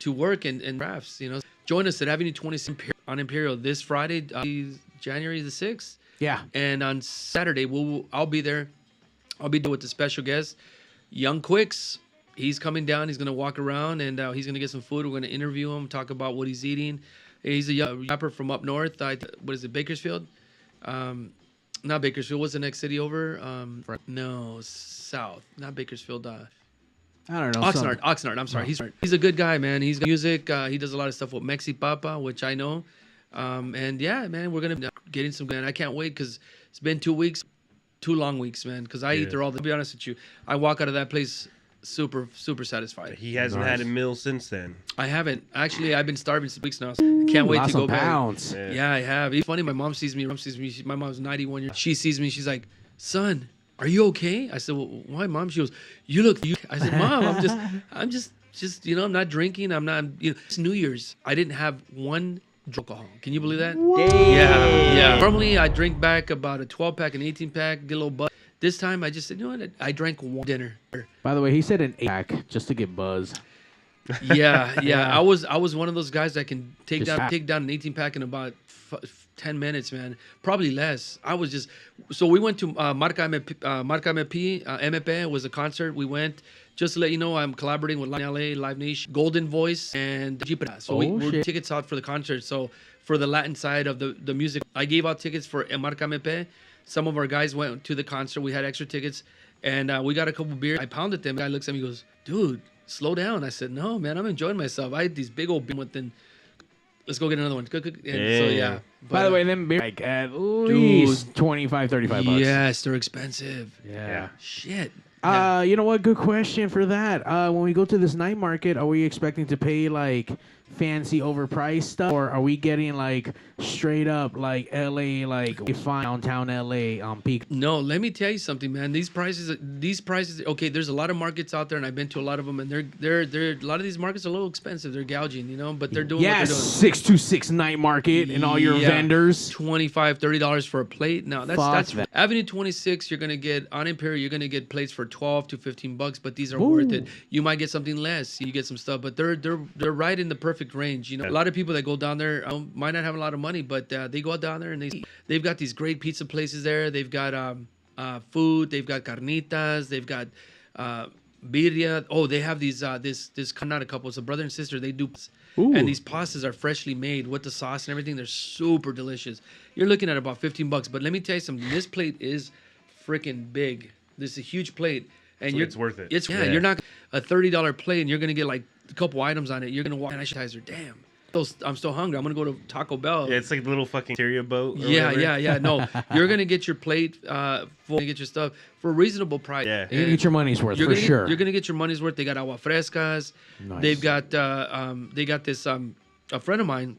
work and crafts. Join us at Avenue 26 on Imperial this Friday, January the 6th. Yeah. And on Saturday I'll be there. I'll be there with the special guest, Young Quicks. He's coming down. He's going to walk around and he's going to get some food. We're going to interview him, talk about what he's eating, He's a young rapper from up north. What is it, Bakersfield? Not Bakersfield. What's the next city over? No, south. Not Bakersfield. I don't know. Oxnard. I'm sorry. He's a good guy, man. He's got music. He does a lot of stuff with Mexi Papa, which I know. And yeah, man, we're gonna be getting some. Man, I can't wait because it's been 2 weeks, 2 long weeks, man. Because I eat there all the. To be honest with you, I walk out of that place super satisfied. He hasn't had a meal since then. I haven't. Actually, I've been starving 6 weeks now. So I can't wait to go back. Pounds. Yeah, I have. It's funny. My mom sees me. My mom's 91 years. She sees me. She's like, "Son, are you okay?" I said, "Well, why, Mom?" She goes, "You look." I said, "Mom, I'm just, I'm not drinking. I'm not. It's New Year's. I didn't have one drink alcohol. Can you believe that? Yeah. Normally, I drink back about a 12-pack, an 18-pack, get a little buzz. This time, I just said, you know what? I drank one dinner. By the way, he said an 8-pack just to get buzz. Yeah. I was one of those guys that can take down an 18-pack in about 10 minutes, man. Probably less. So we went to Marca MP was a concert. We went. Just to let you know, I'm collaborating with LA, Live Nation, Golden Voice, and Jeepera. So we're tickets out for the concert. So for the Latin side of the music, I gave out tickets for Marca MP. Some of our guys went to the concert. We had extra tickets, and we got a couple beers. I pounded them. The guy looks at me and goes, "Dude, slow down." I said, "No, man, I'm enjoying myself. I had these big old beers within. Let's go get another one." And so, yeah. By the way, them beers like at least $25, $35. Yes, they're expensive. Yeah. Shit. You know what? Good question for that. When we go to this night market, are we expecting to pay like fancy overpriced stuff, or are we getting like straight up like LA, like we find downtown LA on peak? No, let me tell you something, man. These prices. Okay, there's a lot of markets out there, and I've been to a lot of them, and they're a lot of these markets are a little expensive. They're gouging, but they're doing. Yes, 626 night market and all your vendors. $25, $30 for a plate. No, that's Avenue 26. You're gonna get on Imperial. You're gonna get plates for $12 to $15, but these are worth it. You might get something less. You get some stuff, but they're right in the perfect range. A lot of people that go down there might not have a lot of money, but they go down there and they've got these great pizza places there. They've got food. They've got carnitas. They've got birria. Oh, they have these this not a couple. It's a brother and sister. They do. And these pastas are freshly made with the sauce and everything. They're super delicious. You're looking at about $15, but let me tell you something. This plate is freaking big. This is a huge plate, and it's worth it. You're not a $30 plate, and you're gonna get like a couple items on it. You're gonna walk and appetizer. Damn. I'm still hungry. I'm gonna go to Taco Bell. Yeah, it's like the little fucking interior boat. Yeah. No, you're gonna get your plate full, get your stuff for a reasonable price. Yeah, you're gonna get your money's worth for sure. You're gonna get your money's worth. They got agua frescas. Nice. They've got this a friend of mine.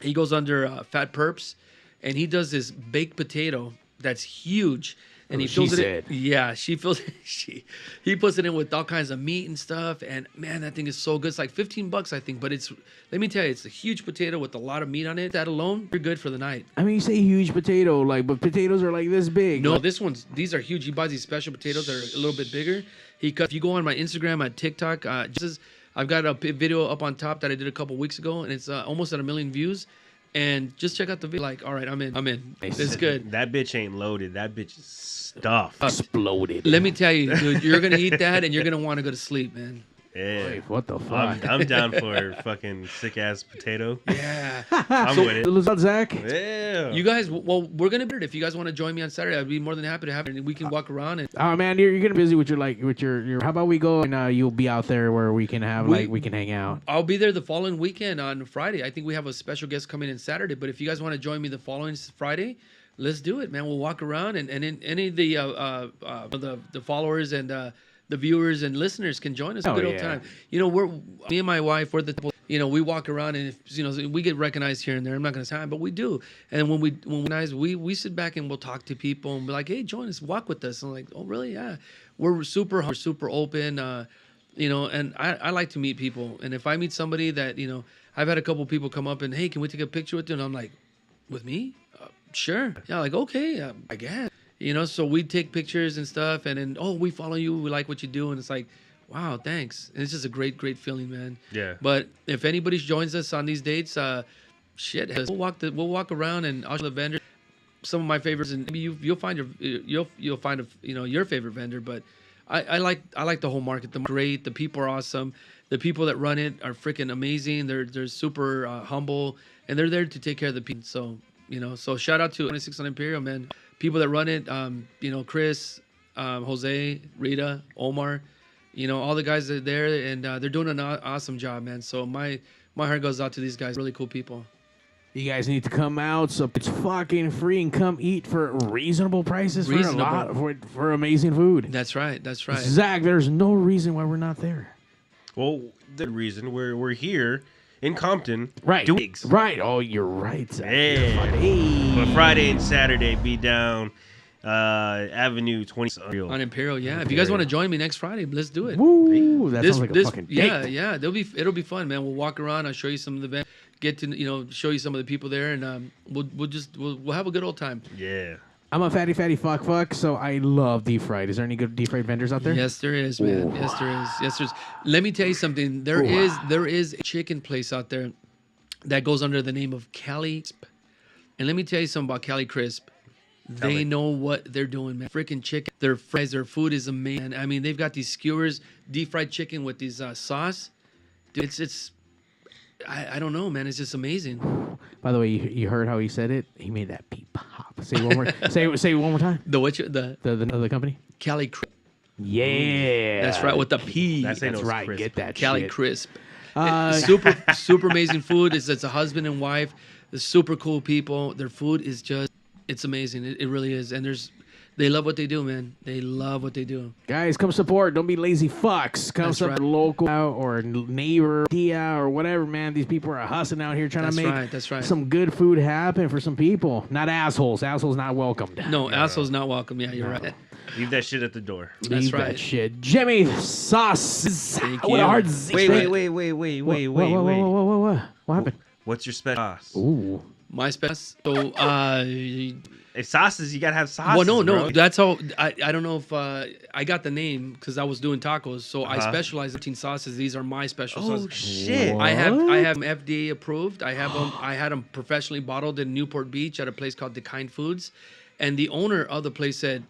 He goes under Fat Perps, and he does this baked potato that's huge. And he fills it in. Yeah, he puts it in with all kinds of meat and stuff. And man, that thing is so good. It's like $15, I think. But let me tell you, it's a huge potato with a lot of meat on it. That alone, you're good for the night. I mean, you say huge potato, but potatoes are like this big. No, these are huge. He buys these special potatoes that are a little bit bigger. If you go on my Instagram, my TikTok, I've got a video up on top that I did a couple weeks ago, and it's almost at 1 million views. And just check out the video. Like, all right, I'm in. It's good. That bitch ain't loaded. That bitch is stuffed. Exploded. Let me tell you, dude, you're going to eat that and you're going to want to go to sleep, man. Yeah. Wait, what the fuck? I'm down for fucking sick-ass potato. Yeah. I'm with it. What's up, Zach? Yeah. You guys, well, we're going to be, if you guys want to join me on Saturday, I'd be more than happy to have it, and we can walk around. And oh, man, you're getting busy with your how about we go and you'll be out there where we can have, we can hang out. I'll be there the following weekend on Friday. I think we have a special guest coming in Saturday, but if you guys want to join me the following Friday, let's do it, man. We'll walk around, and any of the followers and the viewers and listeners can join us. A good old time. Me and my wife, we walk around, and if, we get recognized here and there. I'm not going to say, but we do. And when we sit back and we'll talk to people and be like, hey, join us, walk with us. And I'm like, oh, really? Yeah. We're super open, and I like to meet people. And if I meet somebody that, I've had a couple people come up and, hey, can we take a picture with you? And I'm like, with me? Sure. Yeah, like, okay, I guess. So we take pictures and stuff, and then, we follow you, we like what you do, and it's like, wow, thanks. And it's just a great feeling, man. Yeah. But if anybody joins us on these dates, we'll walk around, and I'll show the vendor some of my favorites, and maybe you'll find your favorite vendor. But I like the whole market. The great. The people are awesome. The people that run it are freaking amazing. They're super humble, and they're there to take care of the people. So so shout out to 26 on Imperial, man. People that run it. Chris, Jose, Rita, Omar. All the guys that are there, and they're doing an awesome job, man. So my heart goes out to these guys. Really cool people. You guys need to come out, so it's fucking free, and come eat for reasonable prices for amazing food. That's right. That's right. Zack, there's no reason why we're not there. Well, the reason we're here in Compton, right? Gigs. Right. Oh, you're right, Zack. Yeah. But Friday and Saturday, be down Avenue 20 on Imperial. Yeah. If you guys want to join me next Friday, let's do it. Woo! That sounds like a fucking date. Yeah. It'll be fun, man. We'll walk around. I'll show you some of the events. Get to show you some of the people there, and we'll have a good old time. Yeah. I'm a fatty fuck, so I love deep fried. Is there any good deep fried vendors out there? Yes, there is, man. Ooh. Yes, there is. Yes, there is. Let me tell you something. There is a chicken place out there that goes under the name of Cali Crisp. And let me tell you something about Cali Crisp. They know what they're doing, man. Freaking chicken. Their fries, their food is amazing. I mean, they've got these skewers, deep fried chicken with these sauce. Dude, it's I don't know, man. It's just amazing. By the way, you heard how he said it? He made that beep pop. Say it one more. say it one more time. The company? Cali Crisp. Yeah, that's right. With the P. That's right. Crisp. Get that Cali shit. Crisp. Super amazing food. It's a husband and wife. They're super cool people. Their food is it's amazing. It really is. And they love what they do, man. They love what they do. Guys, come support. Don't be lazy fucks. Come support local or neighbor, Dia or whatever, man. These people are hustling out here trying to make some good food happen for some people. Not assholes. Assholes not welcomed. No, assholes not welcome. Yeah, you're right. Leave that shit at the door. Leave that shit. Jimmy Saucez. Thank you. What a hard Z. Wait. What happened? What's your special sauce? Ooh. My special. So, if sauces, you gotta have sauces. Well, no. Bro. That's how. I don't know if I got the name because I was doing tacos. So I specialize in 15 sauces. These are my special sauces. Oh shit! I have them FDA approved. I have them. I had them professionally bottled in Newport Beach at a place called Kind Foods, and the owner of the place said,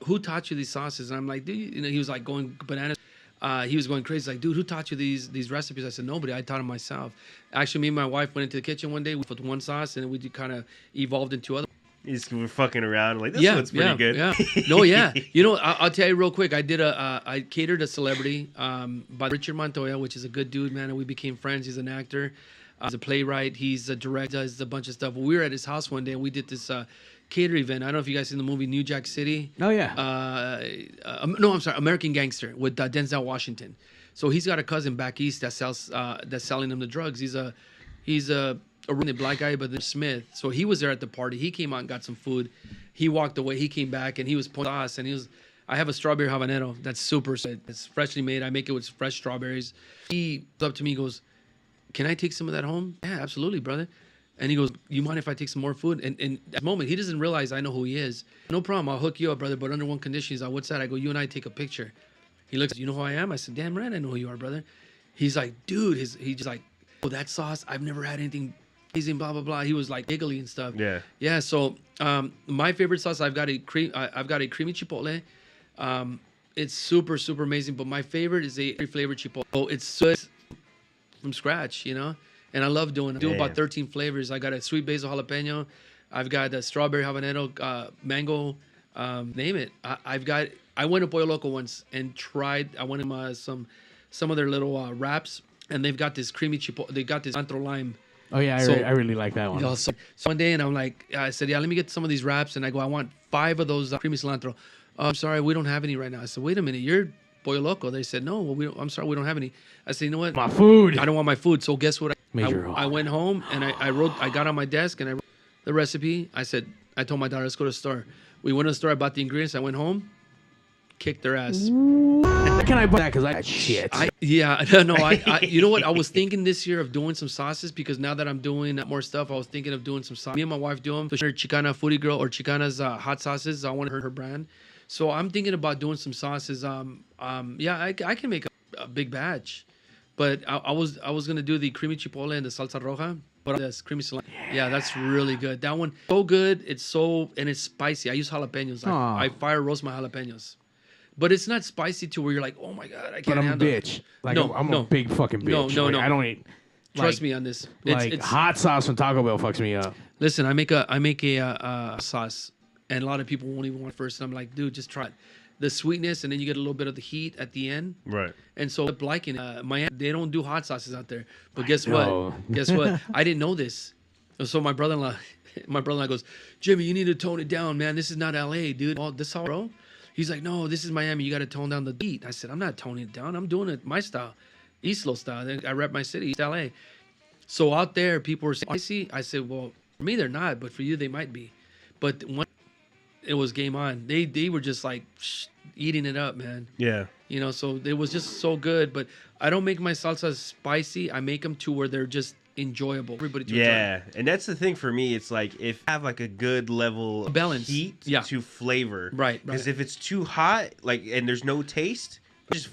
"Who taught you these sauces?" And I'm like, dude, he was like going bananas. He was going crazy. Like, dude, who taught you these recipes? I said, nobody. I taught them myself. Actually, me and my wife went into the kitchen one day with one sauce, and we kind of evolved into other. We're fucking around like this one's pretty good. Yeah. No, yeah. I'll tell you real quick. I catered a celebrity by Richard Montoya, which is a good dude, man, and we became friends. He's an actor, he's a playwright, he's a director, does a bunch of stuff. We were at his house one day, and we did this cater event. I don't know if you guys seen the movie New Jack City. Oh yeah. No, I'm sorry, American Gangster with Denzel Washington. So he's got a cousin back east that's selling him the drugs. He's a really black guy, but then Smith. So he was there at the party. He came out and got some food. He walked away. He came back and he was pouring sauce. And I have a strawberry habanero that's super sweet. It's freshly made. I make it with fresh strawberries. He comes up to me and goes, "Can I take some of that home?" "Yeah, absolutely, brother." And he goes, "You mind if I take some more food?" And at that moment, he doesn't realize I know who he is. "No problem. I'll hook you up, brother. But under one condition." He's like, "What's that?" I go, "You and I take a picture." He looks, "You know who I am?" I said, "Damn right, I know who you are, brother." He's like, "Dude," he's just like, "Oh, that sauce, I've never had anything amazing, blah, blah, blah." He was like giggly and stuff. Yeah. Yeah, so my favorite sauce, I've got a creamy chipotle. It's super, super amazing. But my favorite is a flavored chipotle. Oh, it's from scratch, And I love doing it. I do about 13 flavors. I got a sweet basil jalapeno. I've got a strawberry habanero, mango, name it. I went to Pollo Loco once and tried. I went in some of their little wraps, and they've got this creamy chipotle. They got this cilantro lime. Oh yeah, I really like that one. So one day, and I said, "Yeah, let me get some of these wraps." And I go, "I want 5 of those creamy cilantro." "Oh, I'm sorry, we don't have any right now." I said, "Wait a minute, you're Pollo Loco." They said, "No, well, I'm sorry, we don't have any." I said, "You know what? My food. I don't want my food." So guess what? I went home and I got on my desk and I wrote the recipe. I told my daughter, "Let's go to the store." We went to the store. I bought the ingredients. I went home, kicked their ass. Can I buy that? Because I got shit. You know what? I was thinking this year of doing some sauces because now that I'm doing more stuff, I was thinking of doing some sauces. Me and my wife do them. So Chicana Foodie Girl or Chicana's hot sauces. I want her brand. So I'm thinking about doing some sauces. I can make a big batch, but I was gonna do the creamy chipotle and the salsa roja. But that's creamy cilantro. Yeah, that's really good. That one so good. And it's spicy. I use jalapenos. I fire roast my jalapenos. but it's not spicy to where you're like, oh my god, I can't But I'm a handle it. bitch. Like No, I'm no. a big fucking bitch. No. I don't eat. Trust me on this. It's hot sauce from Taco Bell fucks me up. Listen, I make a sauce, and a lot of people won't even want it first. And I'm like, dude, just try it. The sweetness, and then you get a little bit of the heat at the end. Right. And so, liking Miami, they don't do hot sauces out there. But guess what? I didn't know this. So my brother-in-law goes, Jimmy, you need to tone it down, man. This is not LA, dude. Oh, this all, bro. He's like, no, this is Miami. You got to tone down the heat. I said, I'm not toning it down. I'm doing it my style, East Lo style. I rep my city, East LA. So out there, people were spicy. I said, well, for me, they're not, but for you, they might be. But when it was game on, they were just like eating it up, man. Yeah. You know, so it was just so good. But I don't make my salsas spicy. I make them to where they're just enjoyable. Everybody to enjoy. And that's the thing for me. It's like if you have like a good level of balance heat to flavor. Right. Because if it's too hot, like, and there's no taste, just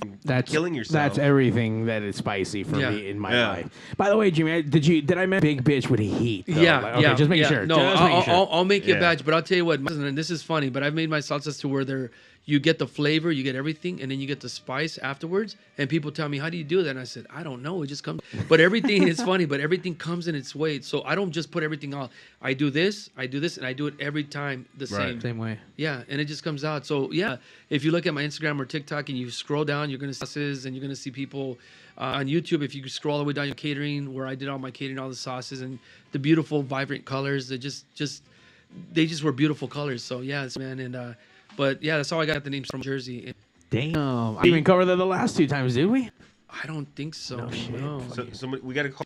killing yourself. That's everything that is spicy for me in my life. By the way, Jimmy, did I mention big bitch with heat? Though? Yeah, just making sure. No, I'll make you a Yeah. batch, but I'll tell you what, and this is funny, but I've made my salsas to where you get the flavor, you get everything, and then you get the spice afterwards. And people tell me, how do you do that? And I said, I don't know. It just comes. But everything, it's funny, but everything comes in its way. So I don't just put everything out. I do this, and I do it every time the same way. Yeah, and it just comes out. So yeah, if you look at my Instagram or TikTok and you scroll down, you're gonna see sauces, and you're gonna see people on YouTube. If you scroll all the way down, your catering, where I did all my catering, all the sauces and the beautiful, vibrant colors. They just were beautiful colors. So yes, man, and but yeah, that's how I got the names from Jersey. Damn, I didn't even cover that the last 2 times, did we? I don't think so. No shit. No. So somebody, we got to call.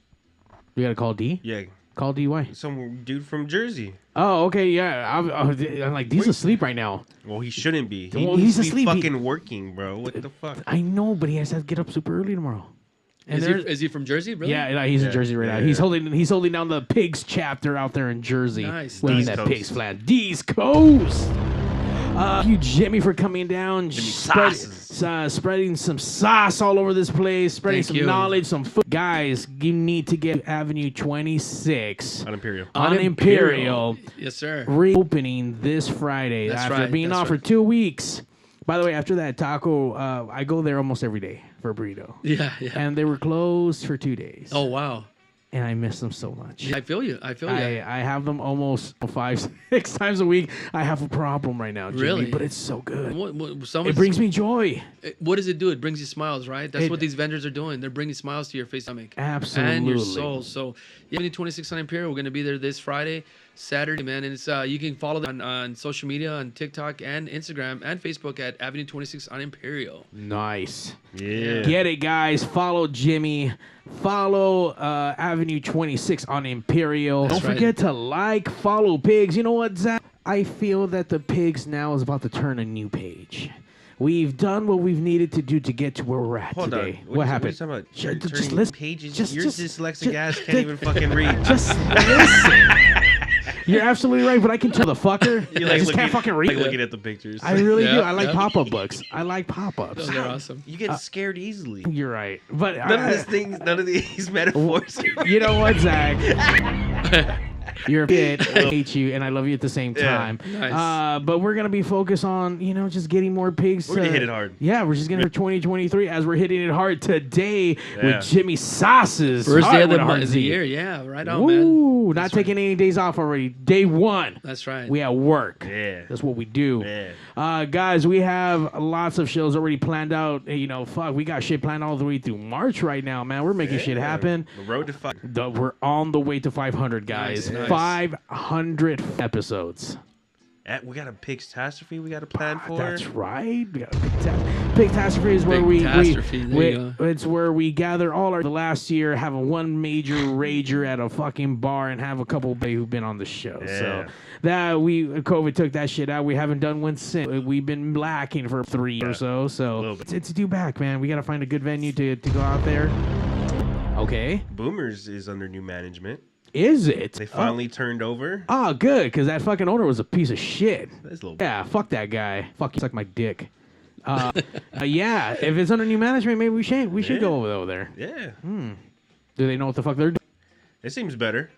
We gotta call D. Yeah. Call D. Why? Some dude from Jersey. Oh, okay, yeah. I'm like, D's asleep right now. Well, he shouldn't be. Well, He's asleep. fucking working, bro. What the fuck? I know, but he has to get up super early tomorrow. And Is he from Jersey? Really? Yeah, he's in Jersey right now. He's holding down the Pigs chapter out there in Jersey. Nice. Wearing that Pigs flag. D's Coast. Thank you, Jimmy, for coming down, spreading some sauce all over this place, spreading some knowledge, some food. Guys, you need to get Avenue 26 on Imperial. Yes, sir. Reopening this Friday after being off for 2 weeks. By the way, after that taco, I go there almost every day for a burrito. Yeah. And they were closed for 2 days. Oh, wow. And I miss them so much. Yeah, I feel you. I have them almost 5-6 times a week. I have a problem right now, Jimmy, Really? but it's so good. It It brings me joy. What does it do? It brings you smiles, right? That's what these vendors are doing. They're bringing smiles to your face, stomach, Absolutely. and your soul. So, Avenue 26 on Imperial. We're going to be there this Friday, Saturday, man. And it's you can follow them on social media, on TikTok and Instagram and Facebook at Avenue 26 on Imperial. Nice. Yeah. Get it, guys. Follow Jimmy. Follow Avenue 26 on Imperial. Don't forget to like, follow Pigs. You know what, Zach? I feel that the Pigs now is about to turn a new page. We've done what we've needed to do to get to where we're at today. What happened? What are you talking about? Just Turning listen. pages. Your dyslexic ass can't even fucking read. Just listen. You're absolutely right, but I can tell the fucker. You I just can't fucking read. Like looking at the pictures. I really do. I like pop-up books. I like pop-ups. Those are awesome. You get scared easily. You're right, but none of these metaphors. You know what, Zach? You're a kid. I hate you, and I love you at the same time. Nice. But we're gonna be focused on, just getting more pigs. We're gonna hit it hard. Yeah, we're just gonna hit 2023 as we're hitting it hard today with Jimmy Saucez. First day of the year. Yeah, right on, man. Ooh, not taking any days off already. Day 1. That's right. We at work. Yeah. That's what we do. Yeah. Guys, we have lots of shows already planned out. We got shit planned all the way through March right now, man. We're making shit happen. The road to 500. We're on the way to 500, guys. Nice. 500 episodes. We got a Pigzastrophe we got to plan for. That's right. We got a Pigzastrophe is where it's where we gather all the last year, have one major rager at a fucking bar, and have a couple who've been on the show. Yeah. So that COVID took that shit out. We haven't done one since. We've been lacking for 3 years or so. So it's due back, man. We got to find a good venue to go out there. Okay. Boomers is under new management. Is it? They finally turned over. Oh, good, because that fucking owner was a piece of shit. That's a little Yeah, fuck that guy. Fuck, he's like my dick. Yeah, if it's under new management, maybe we should go over there. Yeah. Do they know what the fuck they're doing? It seems better.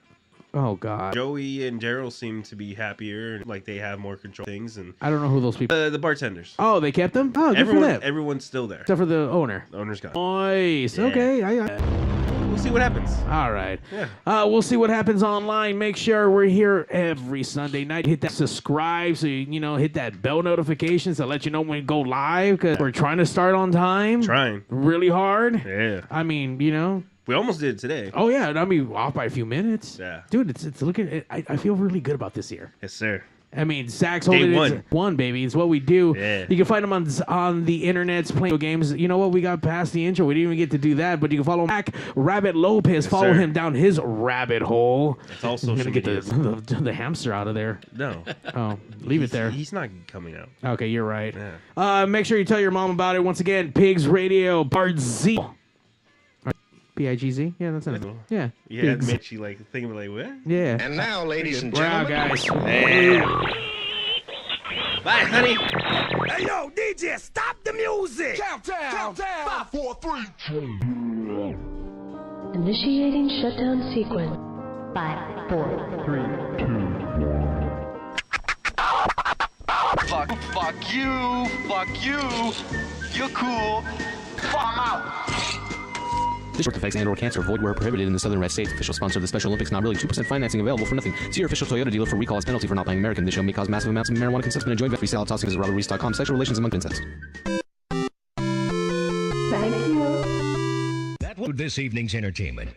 Oh God. Joey and Daryl seem to be happier, like they have more control of things. And I don't know who those people. The bartenders. Oh, they kept them. Oh, good for them. Everyone's still there except for the owner. The owner's gone. Nice. Yeah. Okay. We'll see what happens. All right. Yeah. We'll see what happens online. Make sure we're here every Sunday night. Hit that subscribe so you hit that bell notifications to let you know when we go live because we're trying to start on time. Trying. Really hard. Yeah. I mean, we almost did it today. Oh yeah, I mean off by a few minutes. Yeah. Dude, it's looking. I feel really good about this year. Yes, sir. I mean, Zack's holding it one, baby. It's what we do. Yeah. You can find them on the internets playing video games. You know what? We got past the intro. We didn't even get to do that, but you can follow Zack Rabbit Lopez. Follow him down his rabbit hole. It's all social media. Get the hamster out of there. No. Oh, leave it there. He's not coming out. Okay, you're right. Yeah. Make sure you tell your mom about it. Once again, Pigs Radio Part Z. PIGZ? Yeah, that's it. Yeah. Yeah, it makes you think of what? Yeah. And now, ladies and We're out, gentlemen. guys. Yeah. Bye, honey. Hey, yo, DJ, stop the music. Countdown. 5, 4, 3, 2. Initiating shutdown sequence. 5, 4, 3, 2. Fuck you. You're cool. I'm out. This short effects and/or cancer avoid where prohibited in the Southern Red States. Official sponsor of the Special Olympics. Not really. 2% financing available for nothing. See your official Toyota dealer for recall as penalty for not buying American. This show may cause massive amounts of marijuana consumption and joint free sale at Saucez. Visit robertreese.com. Sexual relations among incest. Thank you. That was this evening's entertainment.